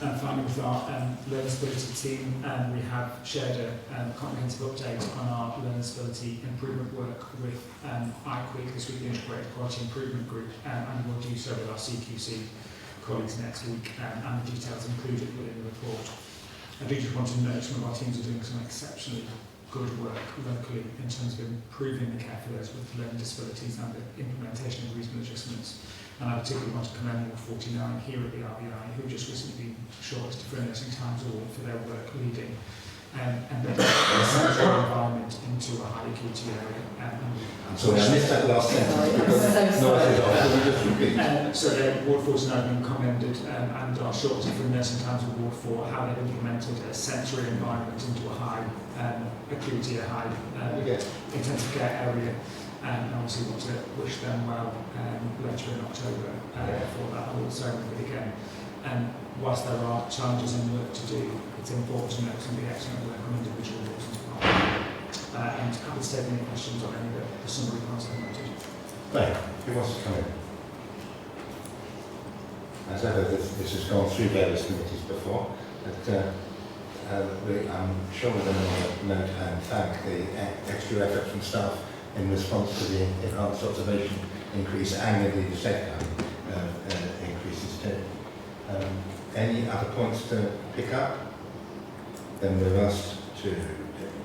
And finally, with our learnability team, we have shared a comprehensive update on our learnability improvement work with IQUIC, this week the Integrated Quality Improvement Group, and we'll do so with our CQC colleagues next week, and the details included within the report. I do just want to note some of our teams are doing some exceptionally good work locally in terms of improving the care for those with learning disabilities and the implementation of reasonable adjustments. And I particularly want to commend all 49 here at the RBI who just recently been shortlisted for a Nursing Times Award for their work leading and the central environment into a high acuity area. So I missed that last sentence. So the Ward 49 have been commended and are shortlisted for a Nursing Times Award for how they've implemented a sensory environment into a high acuity, a high intensive care area. And obviously want to wish them well later in October for that award ceremony. But again, whilst there are challenges and work to do, it's important to note some of the excellent work on individual awards as well. And happy to take any questions on any of the summary points I've noted. Thank you. Who wants to come in? As ever, this has gone through various committees before, but I'm sure we're going to note and thank the extra effort from staff in response to the enhanced observation increase and indeed the safeguarding increases too. Any other points to pick up? Then we're asked to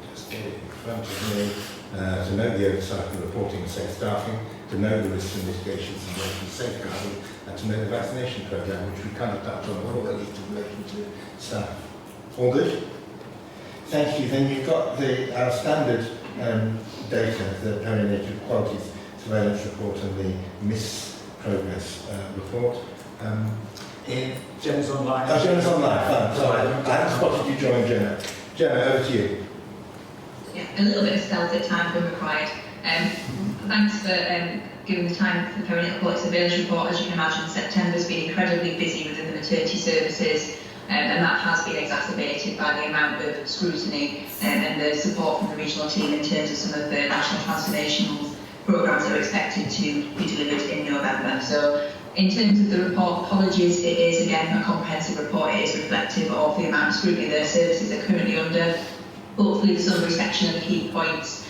just get it in front of me, to note the oversight of reporting and safe staffing, to note the risks and mitigations in relation to safeguarding, and to note the vaccination programme, which we kind of touched on before, at least in relation to staff. All good? Thank you. Then you've got our standard data, the Perinatal Qualities Surveillance Report and the MISS Progress Report. Jenna's online. Oh, Jenna's online. Fine. Sorry, I haven't spotted you join Jenna. Jenna, over to you. Yeah, a little bit of stealth at times when required. Thanks for giving the time for the perinatal quality surveillance report. As you can imagine, September's been incredibly busy within the maternity services, and that has been exacerbated by the amount of scrutiny and the support from the regional team in terms of some of the national transformational programmes that are expected to be delivered in November. So in terms of the report, apologies, it is again a comprehensive report. It is reflective of the amount of scrutiny their services are currently under. Hopefully the summary section of the key points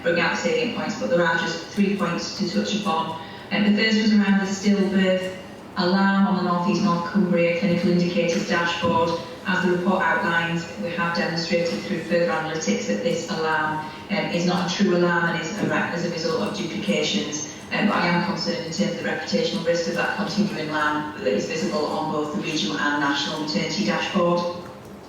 bring out the salient points, but there are just 3 points to touch upon. The first was around the stillbirth alarm on the North East North Cumbria Clinical Indicators dashboard. As the report outlines, we have demonstrated through further analytics that this alarm is not a true alarm and is as a result of duplications. But I am concerned in terms of the reputational risk of that continuing alarm that is visible on both the regional and national maternity dashboard.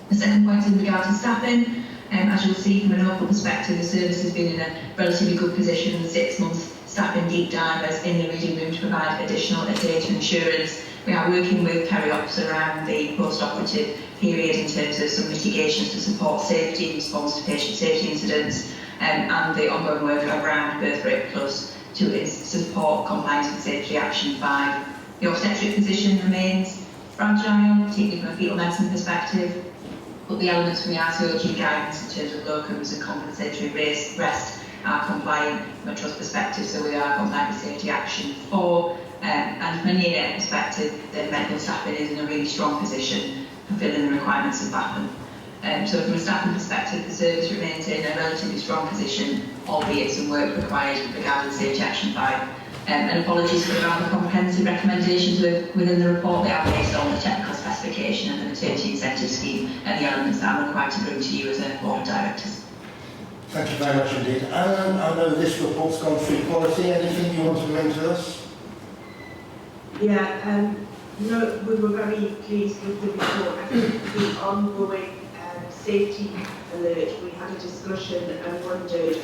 The second point is in regard to staffing. As you'll see from an overall perspective, the service has been in a relatively good position with 6 months staffing deep divers in the reading room to provide additional data assurance. We are working with Periops around the post-operative period in terms of some mitigations to support safety in response to patient safety incidents, and the ongoing work around Birth Rate Plus to support compliance with Safety Action 5. The obstetric position remains fragile, particularly from a fetal medicine perspective, but the elements from the RCOG guidance in terms of locums and compensatory rest are compliant from a trust perspective, so we are compliant with Safety Action 4. And from a neonatal perspective, the medical staffing is in a really strong position, fulfilling the requirements of BAFN. So from a staffing perspective, the service remains in a relatively strong position, albeit some work required regarding Safety Action 5. And apologies for the rather comprehensive recommendations within the report. They are based on the technical specification of the maternity incentive scheme and the elements that I'm required to bring to you as a board of directors. Thank you very much indeed. Alan, I know this report's gone through quality. Anything you want to bring to us? Yeah, no, we were very pleased with the report. I think the ongoing safety alert, we had a discussion and wondered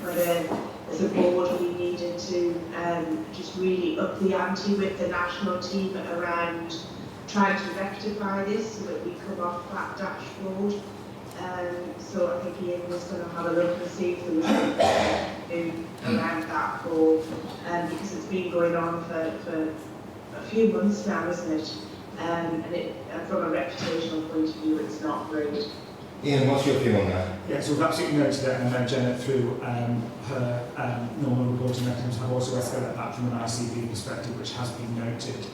whether as a board we needed to just really up the ante with the national team around trying to rectify this so that we come off that dashboard. So I think Ian was going to have a look and see if there was anything around that for, because it's been going on for a few months now, isn't it? And from a reputational point of view, it's not great. Ian, what's your view on that? Yeah, so we've absolutely noted that, and then Jenna, through her normal reporting mechanism, have also escalated that from an ICB perspective, which has been noted.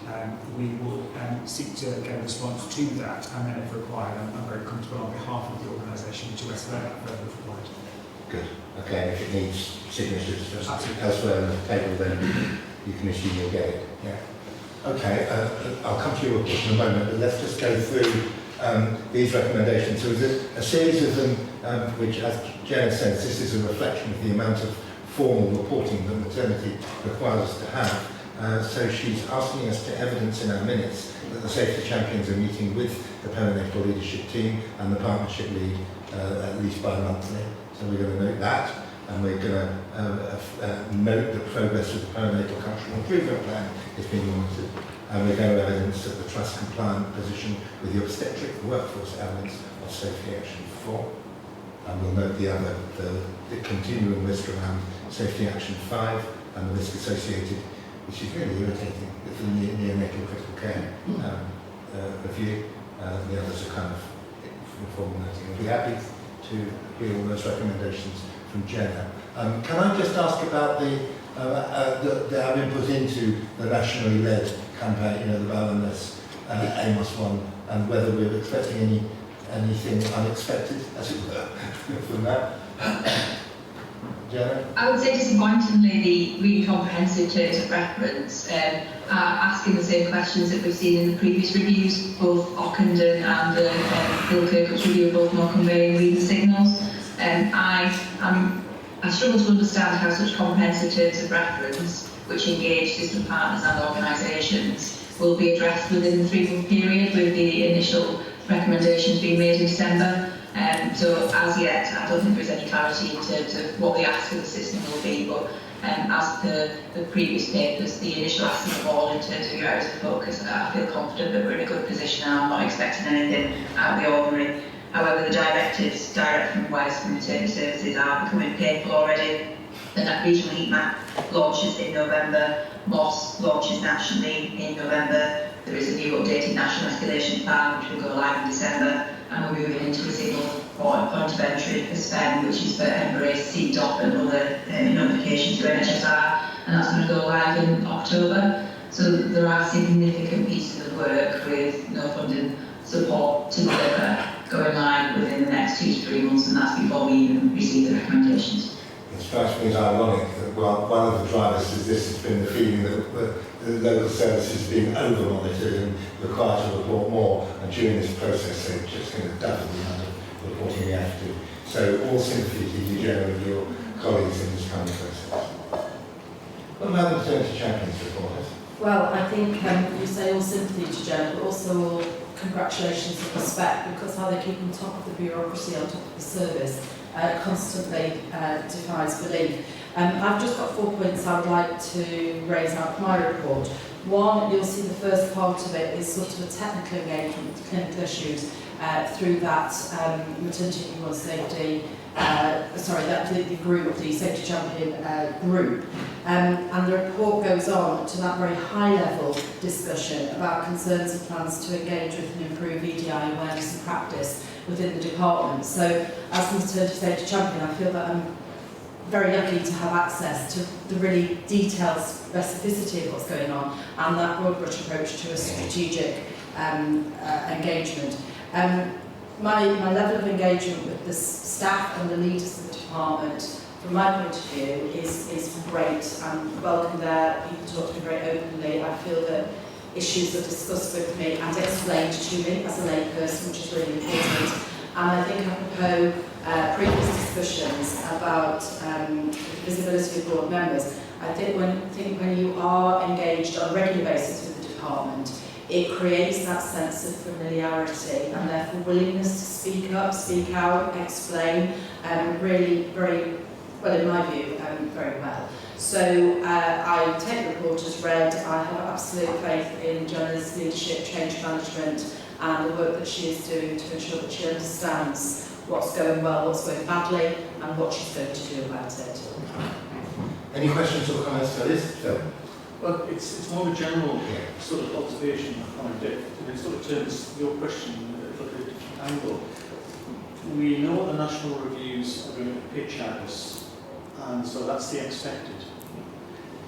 We will seek to get a response to that, and then if required, I'm very comfortable on behalf of the organisation to escalate that further if required. Good. Okay, if it needs signatures elsewhere on the table, then you can assume you'll get it. Yeah. Okay, I'll come to your report in a moment, but let's just go through these recommendations. So there's a series of them which, as Jenna says, this is a reflection of the amount of formal reporting that maternity requires us to have. So she's asking us to evidence in our minutes that the safety champions are meeting with the perinatal leadership team and the partnership lead at least bi-monthly. So we're going to note that, and we're going to note the progress of the perinatal cultural improvement plan is being monitored. And we're going to evidence that the trust compliant position with the obstetric workforce elements of Safety Action 4. And we'll note the continuing risk around Safety Action 5 and the risk associated, which is really irritating, with the neonatal critical care review. The others are kind of informal noting. We'll be happy to hear all those recommendations from Jenna. Can I just ask about our input into the nationally led campaign, the Baroness Amos one, and whether we're expecting anything unexpected, as it were, from that? Jenna? I would say disappointingly the really comprehensive terms of reference are asking the same questions that we've seen in the previous reviews, both Ockenden and Bill Kirkup's review of both Morecambe Bay and Reading Signals. I struggle to understand how such comprehensive terms of reference, which engage different partners and organisations, will be addressed within the 3-month period with the initial recommendations being made in December. So as yet, I don't think there's any clarity in terms of what the ask of the system will be, but as per the previous papers, the initial ask of the board in terms of your areas of focus, I feel confident that we're in a good position and I'm not expecting anything out of the ordinary. However, the directives direct from Wales from maternity services are becoming painful already. The regional heat map launches in November, MOS launches nationally in November. There is a new updated national escalation plan which will go live in December, and we're moving into a single point of entry for SPEN, which is for Embrace, CDOP and other notifications to NHSR, and that's going to go live in October. So there are significant pieces of work with no funding support to deliver going live within the next 2 to 3 months, and that's before we even receive the recommendations. It strikes me as ironic that one of the drivers of this has been the feeling that the local services being over-monitored and required to report more, and during this process they're just going to double the amount of reporting they have to do. So all sympathy to you, Joe, and your colleagues in this kind of process. What about the maternity champions report? Well, I think you say all sympathy to Jen, but also all congratulations and respect, because how they keep on top of the bureaucracy, on top of the service, constantly defies belief. I've just got 4 points I would like to raise out of my report. One, you'll see the first part of it is sort of a technical engagement with clinical issues through that maternity and newborn safety, the group, the safety champion group. And the report goes on to that very high level discussion about concerns and plans to engage with and improve EDI awareness and practice within the department. So as the maternity safety champion, I feel that I'm very lucky to have access to the really detailed specificity of what's going on and that broad brush approach to a strategic engagement. My level of engagement with the staff and the leaders of the department, from my point of view, is great. I'm welcome there, people talk to me very openly. I feel that issues are discussed with me and explained to me as a layperson, which is really important. And I think apropos previous discussions about visibility of board members, I think when you are engaged on a regular basis with the department, it creates that sense of familiarity and therefore willingness to speak up, speak out, explain, really very well, in my view, very well. So I take the report as read. I have absolute faith in Joanna's leadership, change management, and the work that she is doing to ensure that she understands what's going well, what's going badly, and what she's going to do about it. Any questions or comments to this? Phil? Well, it's more of a general sort of observation on it, and it sort of turns your question a little bit different angle. We know the national reviews are going to pitch at us, and so that's the expected.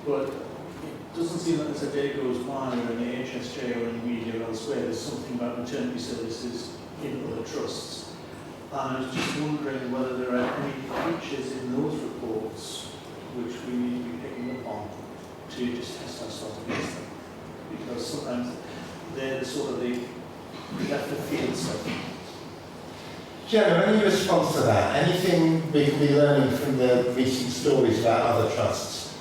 But it doesn't seem like as a day goes by or in the HSJ or in the media or elsewhere, there's something about maternity services in other trusts. And I was just wondering whether there are any features in those reports which we need to be picking up on to just test ourselves against them. Because sometimes they're sort of the left of field stuff. Jenna, any response to that? Anything we can be learning from the recent stories about other trusts?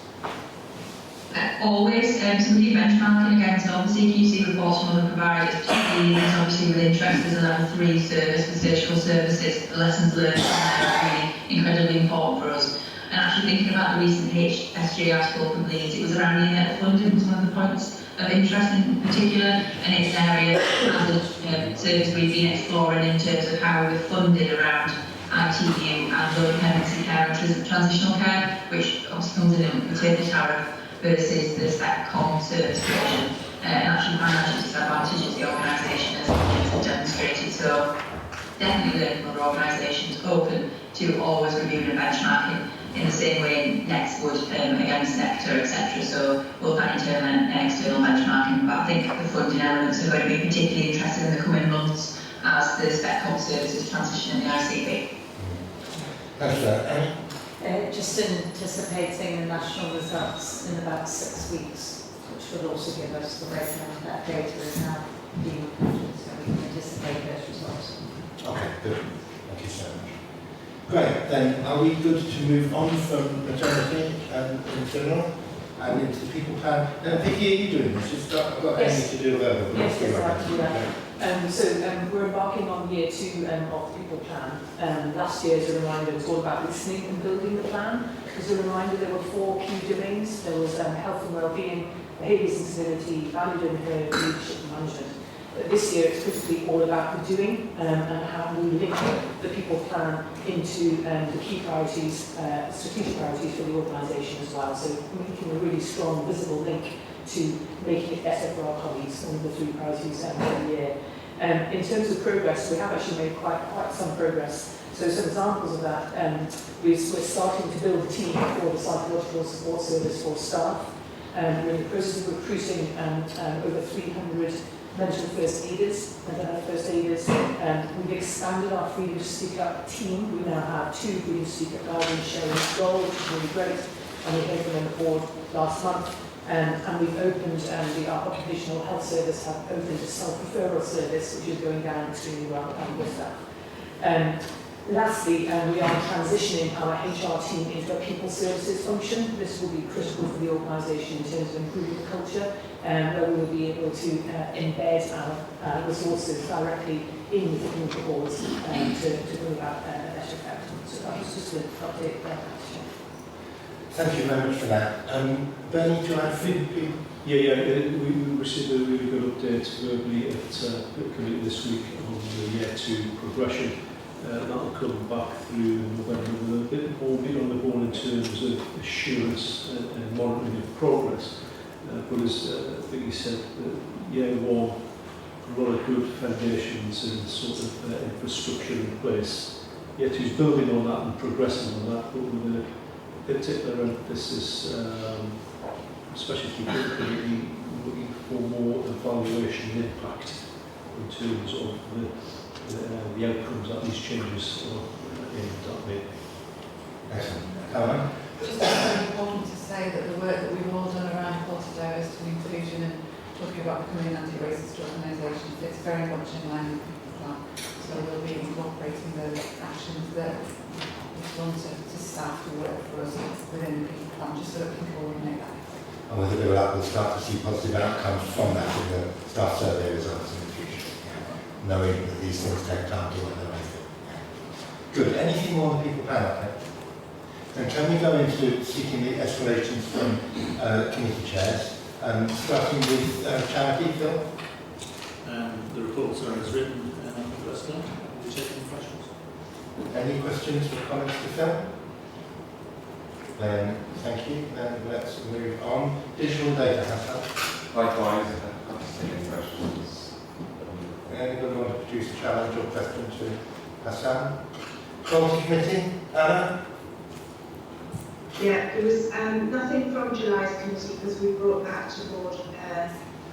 Always, so we do benchmarking against obviously QC reports from other providers, particularly obviously with interest as a level 3 service for surgical services. The lessons learned are really incredibly important for us. And actually thinking about the recent HSJ article from Leeds, it was around the funding was one of the points of interest in particular, and it's an area as a service we've been exploring in terms of how we're funded around ITU and low dependency care and transitional care, which obviously comes in a maternity tariff versus the SpecCom service provision, and actually financial disadvantages the organisation has demonstrated. So definitely learning from other organisations, open to always reviewing and benchmarking in the same way Next would against Nectar, etc. So both that internal and external benchmarking, but I think the funding elements are going to be particularly interesting in the coming months as the SpecCom services transition in the ICB. Thanks for that. Just anticipating the national results in about 6 weeks, which will also give us the breakdown of that data and how being reported, so we can anticipate those results. Okay, good. Thank you so much. Great, then are we good to move on from maternity and internal and into the people plan? Vicky, are you doing this? You've got anything to do with that? Yes, I have to do that. We're embarking on year 2 of the people plan. Last year, as a reminder, it was all about listening and building the plan. As a reminder, there were 4 key domains. There was health and well-being, behaviours and civility, valued and heard, leadership and management. But this year it's critically all about the doing and how we link the people plan into the key priorities, strategic priorities for the organisation as well. So making a really strong, visible link to making it better for our colleagues on the 3 priorities for the year. In terms of progress, we have actually made quite some progress. So some examples of that, we're starting to build a team for the psychological support service for staff. We're in the process of recruiting over 300 mental first aiders, we've expanded our Freedom to Speak Up team. We now have 2 Freedom to Speak Up guardians sharing this role, which is really great. And we opened them on the board last month. And we've opened, our occupational health service have opened a self-referral service, which is going down extremely well with that. Lastly, we are transitioning our HR team into a people services function. This will be critical for the organisation in terms of improving the culture, where we will be able to embed our resources directly in the community boards to bring about a better effect. So that was just an update there. Thank you very much for that. Bernie, do you have feedback? We received a really good update verbally at the committee this week on the year 2 progression. That will come back through November with a bit more meat on the bone in terms of assurance and monitoring of progress. But as Vicky said, year 1, a lot of good foundations and sort of infrastructure in place. Year 2 is building on that and progressing on that, but with a particular emphasis, especially through the committee, looking for more evaluation and impact in terms of the outcomes that these changes are aimed at making. Excellent. Caroline? Just very important to say that the work that we've all done around Portodeo to inclusion and talking about becoming an anti-racist organisation fits very much in line with that. So we'll be incorporating those actions that we want to staff to work for us within the people plan, just so that we can coordinate that. And whether we'll start to see positive outcomes from that in the staff survey results in the future, knowing that these things take time to work their way through. Good. Anything more on the people plan? Okay. Then can we go into seeking the escalations from committee chairs, starting with charity, Phil? The reports are as written, President. Will you take any questions? Any questions or comments to Phil? Then thank you. Then let's move on. Digital data, Hassan. Likewise, I'll just take any questions. Anybody want to produce a challenge or question to Hassan? Quality Committee, Anna? Yeah, there was nothing from July's committee because we brought that to board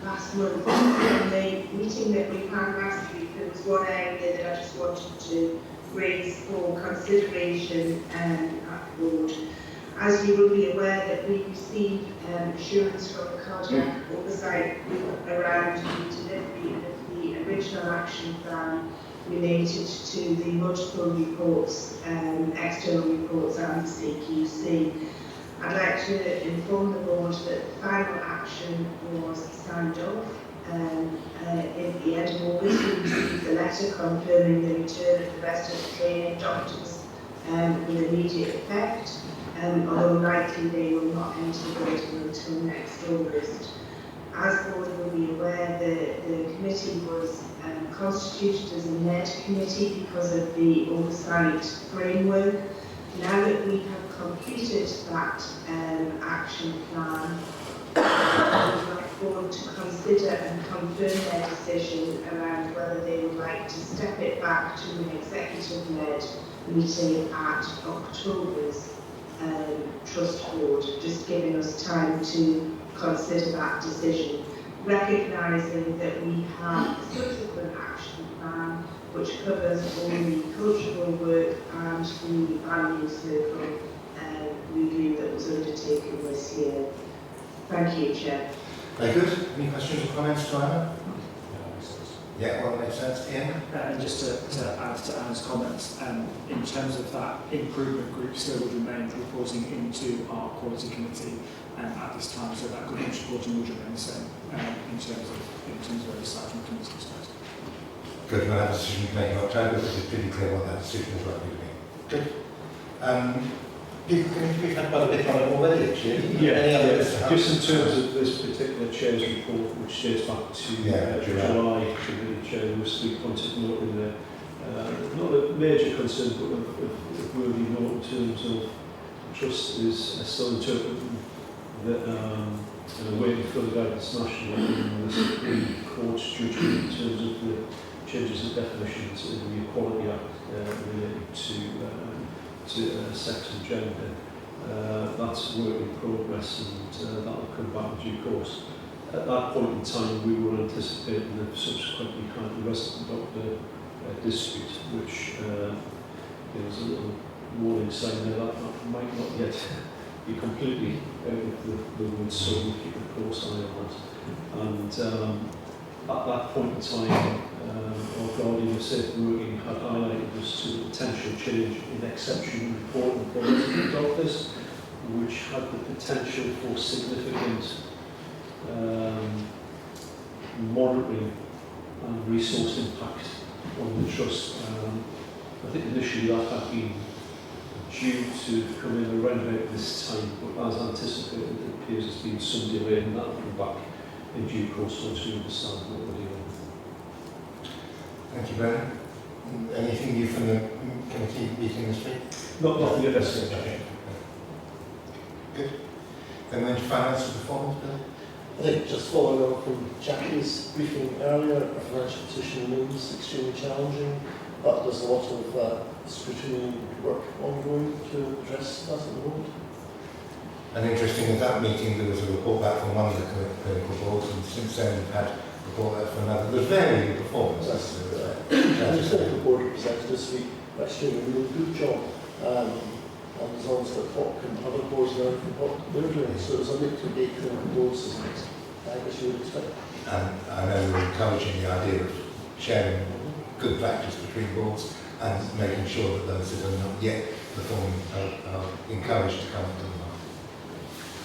last month. In the meeting that we had last week, there was one area that I just wanted to raise for consideration at the board. As you will be aware that we received assurance from the cardiac oversight group around the delivery of the original action plan related to the multiple reports, external reports and the CQC. I'd like to inform the board that the final action was signed off. At the end of August, we received a letter confirming the return of the rest of the training doctors with immediate effect, although likely they will not enter the building until next August. As the board will be aware, the committee was constituted as a NED committee because of the oversight framework. Now that we have completed that action plan, we look forward to consider and confirm their decision around whether they would like to step it back to an executive-led meeting at October's Trust Board, just giving us time to consider that decision, recognising that we have a subsequent action plan which covers all the cultural work and the value circle review that was undertaken this year. Thank you, Chair. Very good. Any questions or comments to Anna? Yeah, well, that makes sense. Ian? And just to add to Anna's comments, in terms of that improvement group still would remain reporting into our quality committee at this time, so that governance reporting would remain the same in terms of oversight from the committee's perspective. Good, we'll have a decision to make in October, but it's pretty clear what that decision is likely to be. Good. We've had quite a bit on it already, actually. Yeah, Any other just in terms of this particular chair's report, which dates back to July, the chair was 3 points of note in there. Not a major concern, but a worthy note in terms of trust is still interpreting that and awaiting further guidance nationally in the Supreme Court's judgment in terms of the changes of definitions in the Equality Act related to sex and gender. That's work in progress, and that will come back in due course. At that point in time, we were anticipating the subsequently had the resident doctor dispute, which is a little warning sign there that might not yet be completely out of the woods, so we'll keep a close eye on that. And at that point in time, our Guardian of Safe Working had highlighted us to the potential change in exception reporting for resident doctors, which had the potential for significant monitoring and resource impact on the trust. I think initially that had been due to come in around about this time, but as anticipated, it appears there's been some delay in that will come back in due course once we understand what we're dealing with. Thank you, Brennan. Anything new from the committee meeting this week? Not yet. Good. Then went to finance and performance, Bill. I think just following on from Jackie's briefing earlier, our financial position remains extremely challenging, but there's a lot of scrutiny work ongoing to address that at the moment. And interesting, at that meeting there was a report back from one of the clinical boards, and since then we've had a report back from another. There's varying performance. And the clinical board represented this week actually doing a really good job. And there's almost like Hawk and other boards now from what they're doing. So there's a mix of 8 clinical boards, isn't it? I guess you would expect. And I know we're encouraging the idea of sharing good practice between boards and making sure that those that are not yet performing are encouraged to come to the market.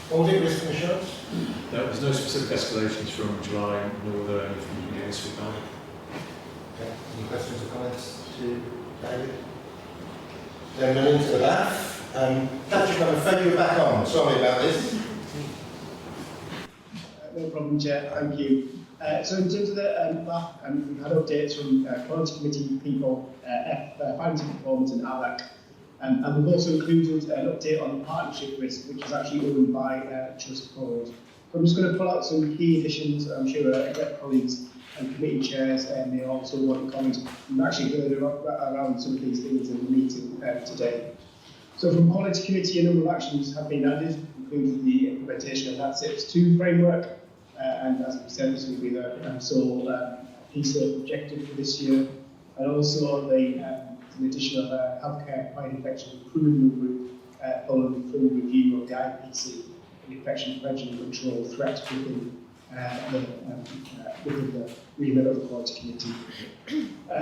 Audit, risk and assurance? No, there's no specific escalations from July, nor were there any from the beginning this week either. Okay. Any questions or comments to David? Then we're into the BAF. Patrick, I'm afraid you're back on. Sorry about this. No problem, Chair. Thank you. So in terms of the BAF, we've had updates from Quality Committee people, Finance and Performance and ALAC. And we've also included an update on the partnership risk, which is actually owned by Trust Board. So I'm just going to pull out some key additions. I'm sure exec colleagues and committee chairs may also want to comment. We've actually heard around some of these things in the meeting today. So from Quality Committee, a number of actions have been added, including the implementation of NatSIPS 2 framework. And as we said, this will be the sole PSA objective for this year. And also an addition of a healthcare acquired infection improvement group following the full review of the IPC, the infection prevention and control threat within the remit of the Quality Committee.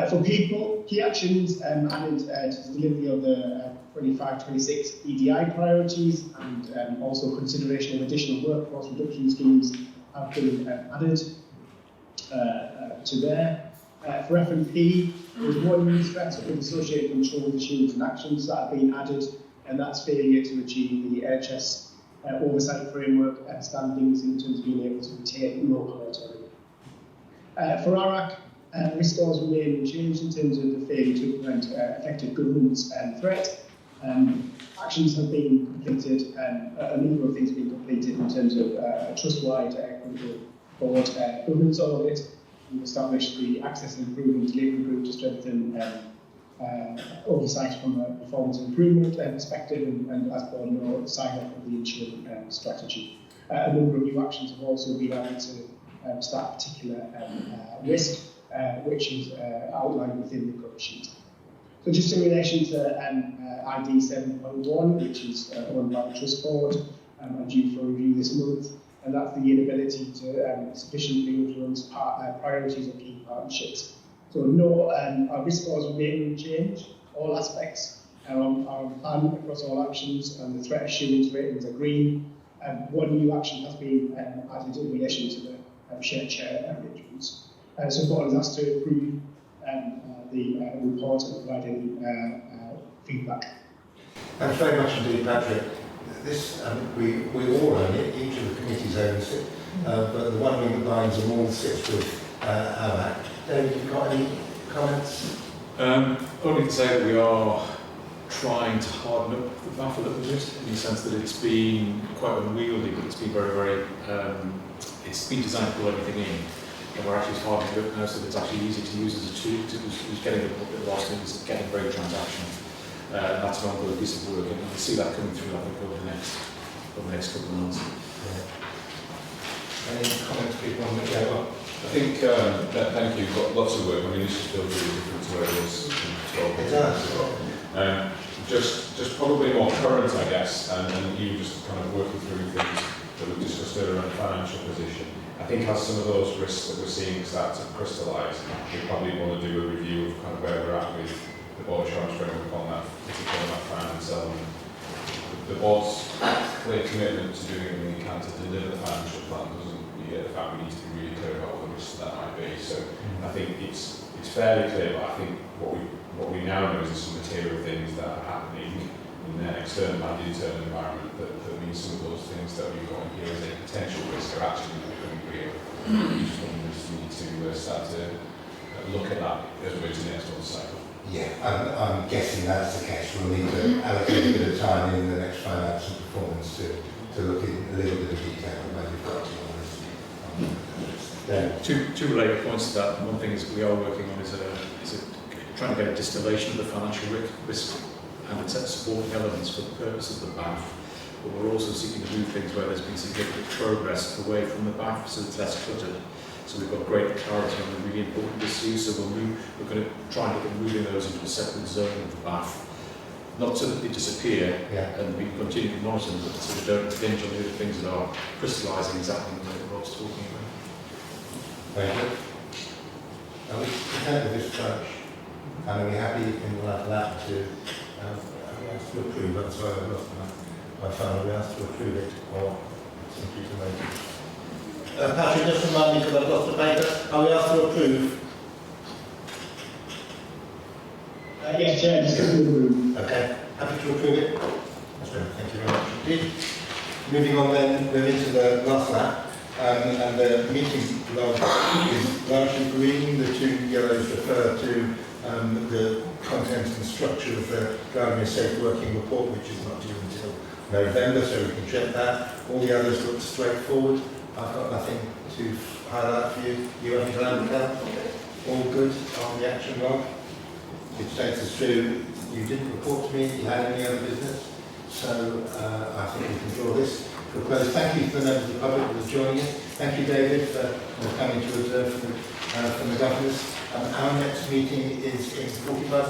For people, key actions added to the delivery of the 25-26 EDI priorities and also consideration of additional workforce reduction schemes have been added to there. For F&P, there's one new threat with associated controls, assurance and actions that have been added, and that's failure to achieve the NHS oversight framework standings in terms of being able to retain local autonomy. For ARAC, risk scores remain unchanged in terms of the failure to prevent effective governance and threat. Actions have been completed, a number of things have been completed in terms of trust-wide clinical board governance audit. We've established the Access and Improvement Delivery Group to strengthen oversight from a performance improvement perspective and as board know, sign up of the insurance strategy. A number of new actions have also been added to start particular risk, which is outlined within the cover sheet. So just in relation to ID 7.1, which is owned by the Trust Board and due for review this month, and that's the inability to sufficiently influence priorities of key partnerships. So no, our risk scores remain unchanged. All aspects are on plan across all actions, and the threat assurance ratings are green. One new action has been added in relation to the shared chair arrangements. So the board is asked to approve the report and provide any feedback. Thanks very much indeed, Patrick. This, we all own it, each of the committees owns it, but the one wing that binds them all sits with AMAC. David, you've got any comments? Only to say that we are trying to harden up the BAF a little bit, in the sense that it's been quite unwieldy, but it's been very, it's been designed to pull everything in. And we're actually hardening it up now so that it's actually easy to use as a tool. Who's getting a bit lost in is getting very transactional. That's an ongoing piece of work, and we'll see that coming through, I think, over the next couple of months. Any comments people want to go on? I think, thank you, got lots of work. I mean, this is still really different to where it was 12 months ago. Just probably more current, I guess, and you just kind of working through things that we discussed earlier around financial position. I think as some of those risks that we're seeing start to crystallise, we probably want to do a review of kind of where we're at with the board assurance framework on that, particularly on that finance element. The board's clear commitment to doing everything we can to deliver the financial plan doesn't negate the fact we need to be really clear about what the risks that might be. So I think it's fairly clear, but I think what we now know is there's some material things that are happening in the external and the internal environment that means some of those things that we've got in here as a potential risk are actually becoming real. We just need to start to look at that as we go to the next one cycle. Yeah, I'm guessing that's the case. We'll need to allocate a bit of time in the next finance and performance to look in a little bit of detail at where we've got to on this. Two related points to that. One thing is we are working on is trying to get a distillation of the financial risk and a set of supporting elements for the purpose of the BAF. But we're also seeking to do things where there's been significant progress away from the BAF, so it's less cluttered. So we've got greater clarity on the really important issues. So we're going to try and look at moving those into a separate zone of the BAF. Not so that they disappear and we continue to monitor them, but so we don't binge on the other things that are crystallising exactly the way that Rob's talking about. Very good. Are we content with this approach? And are we happy in that to approve? That's why I lost my phone. Are we asked to approve it or simply to make it? Patrick, just remind me because I've lost the paper. Are we asked to approve? Yes, Chair, just to approve. Okay. Happy to approve it? That's great. Thank you very much indeed. Moving on then, we're into the last lap. And the meeting log is largely green. The two yellows refer to the content and structure of the Driving a Safe Working Report, which is not due until November, so we can check that. All the others look straightforward. I've got nothing to highlight for you. You have to land account? All good on the action log? Which takes us through, you didn't report to me, you had any other business, so I think we can draw this to a close. Thank you to the members of the public for joining us. Thank you, David, for coming to observe from the governors. Our next meeting is in 45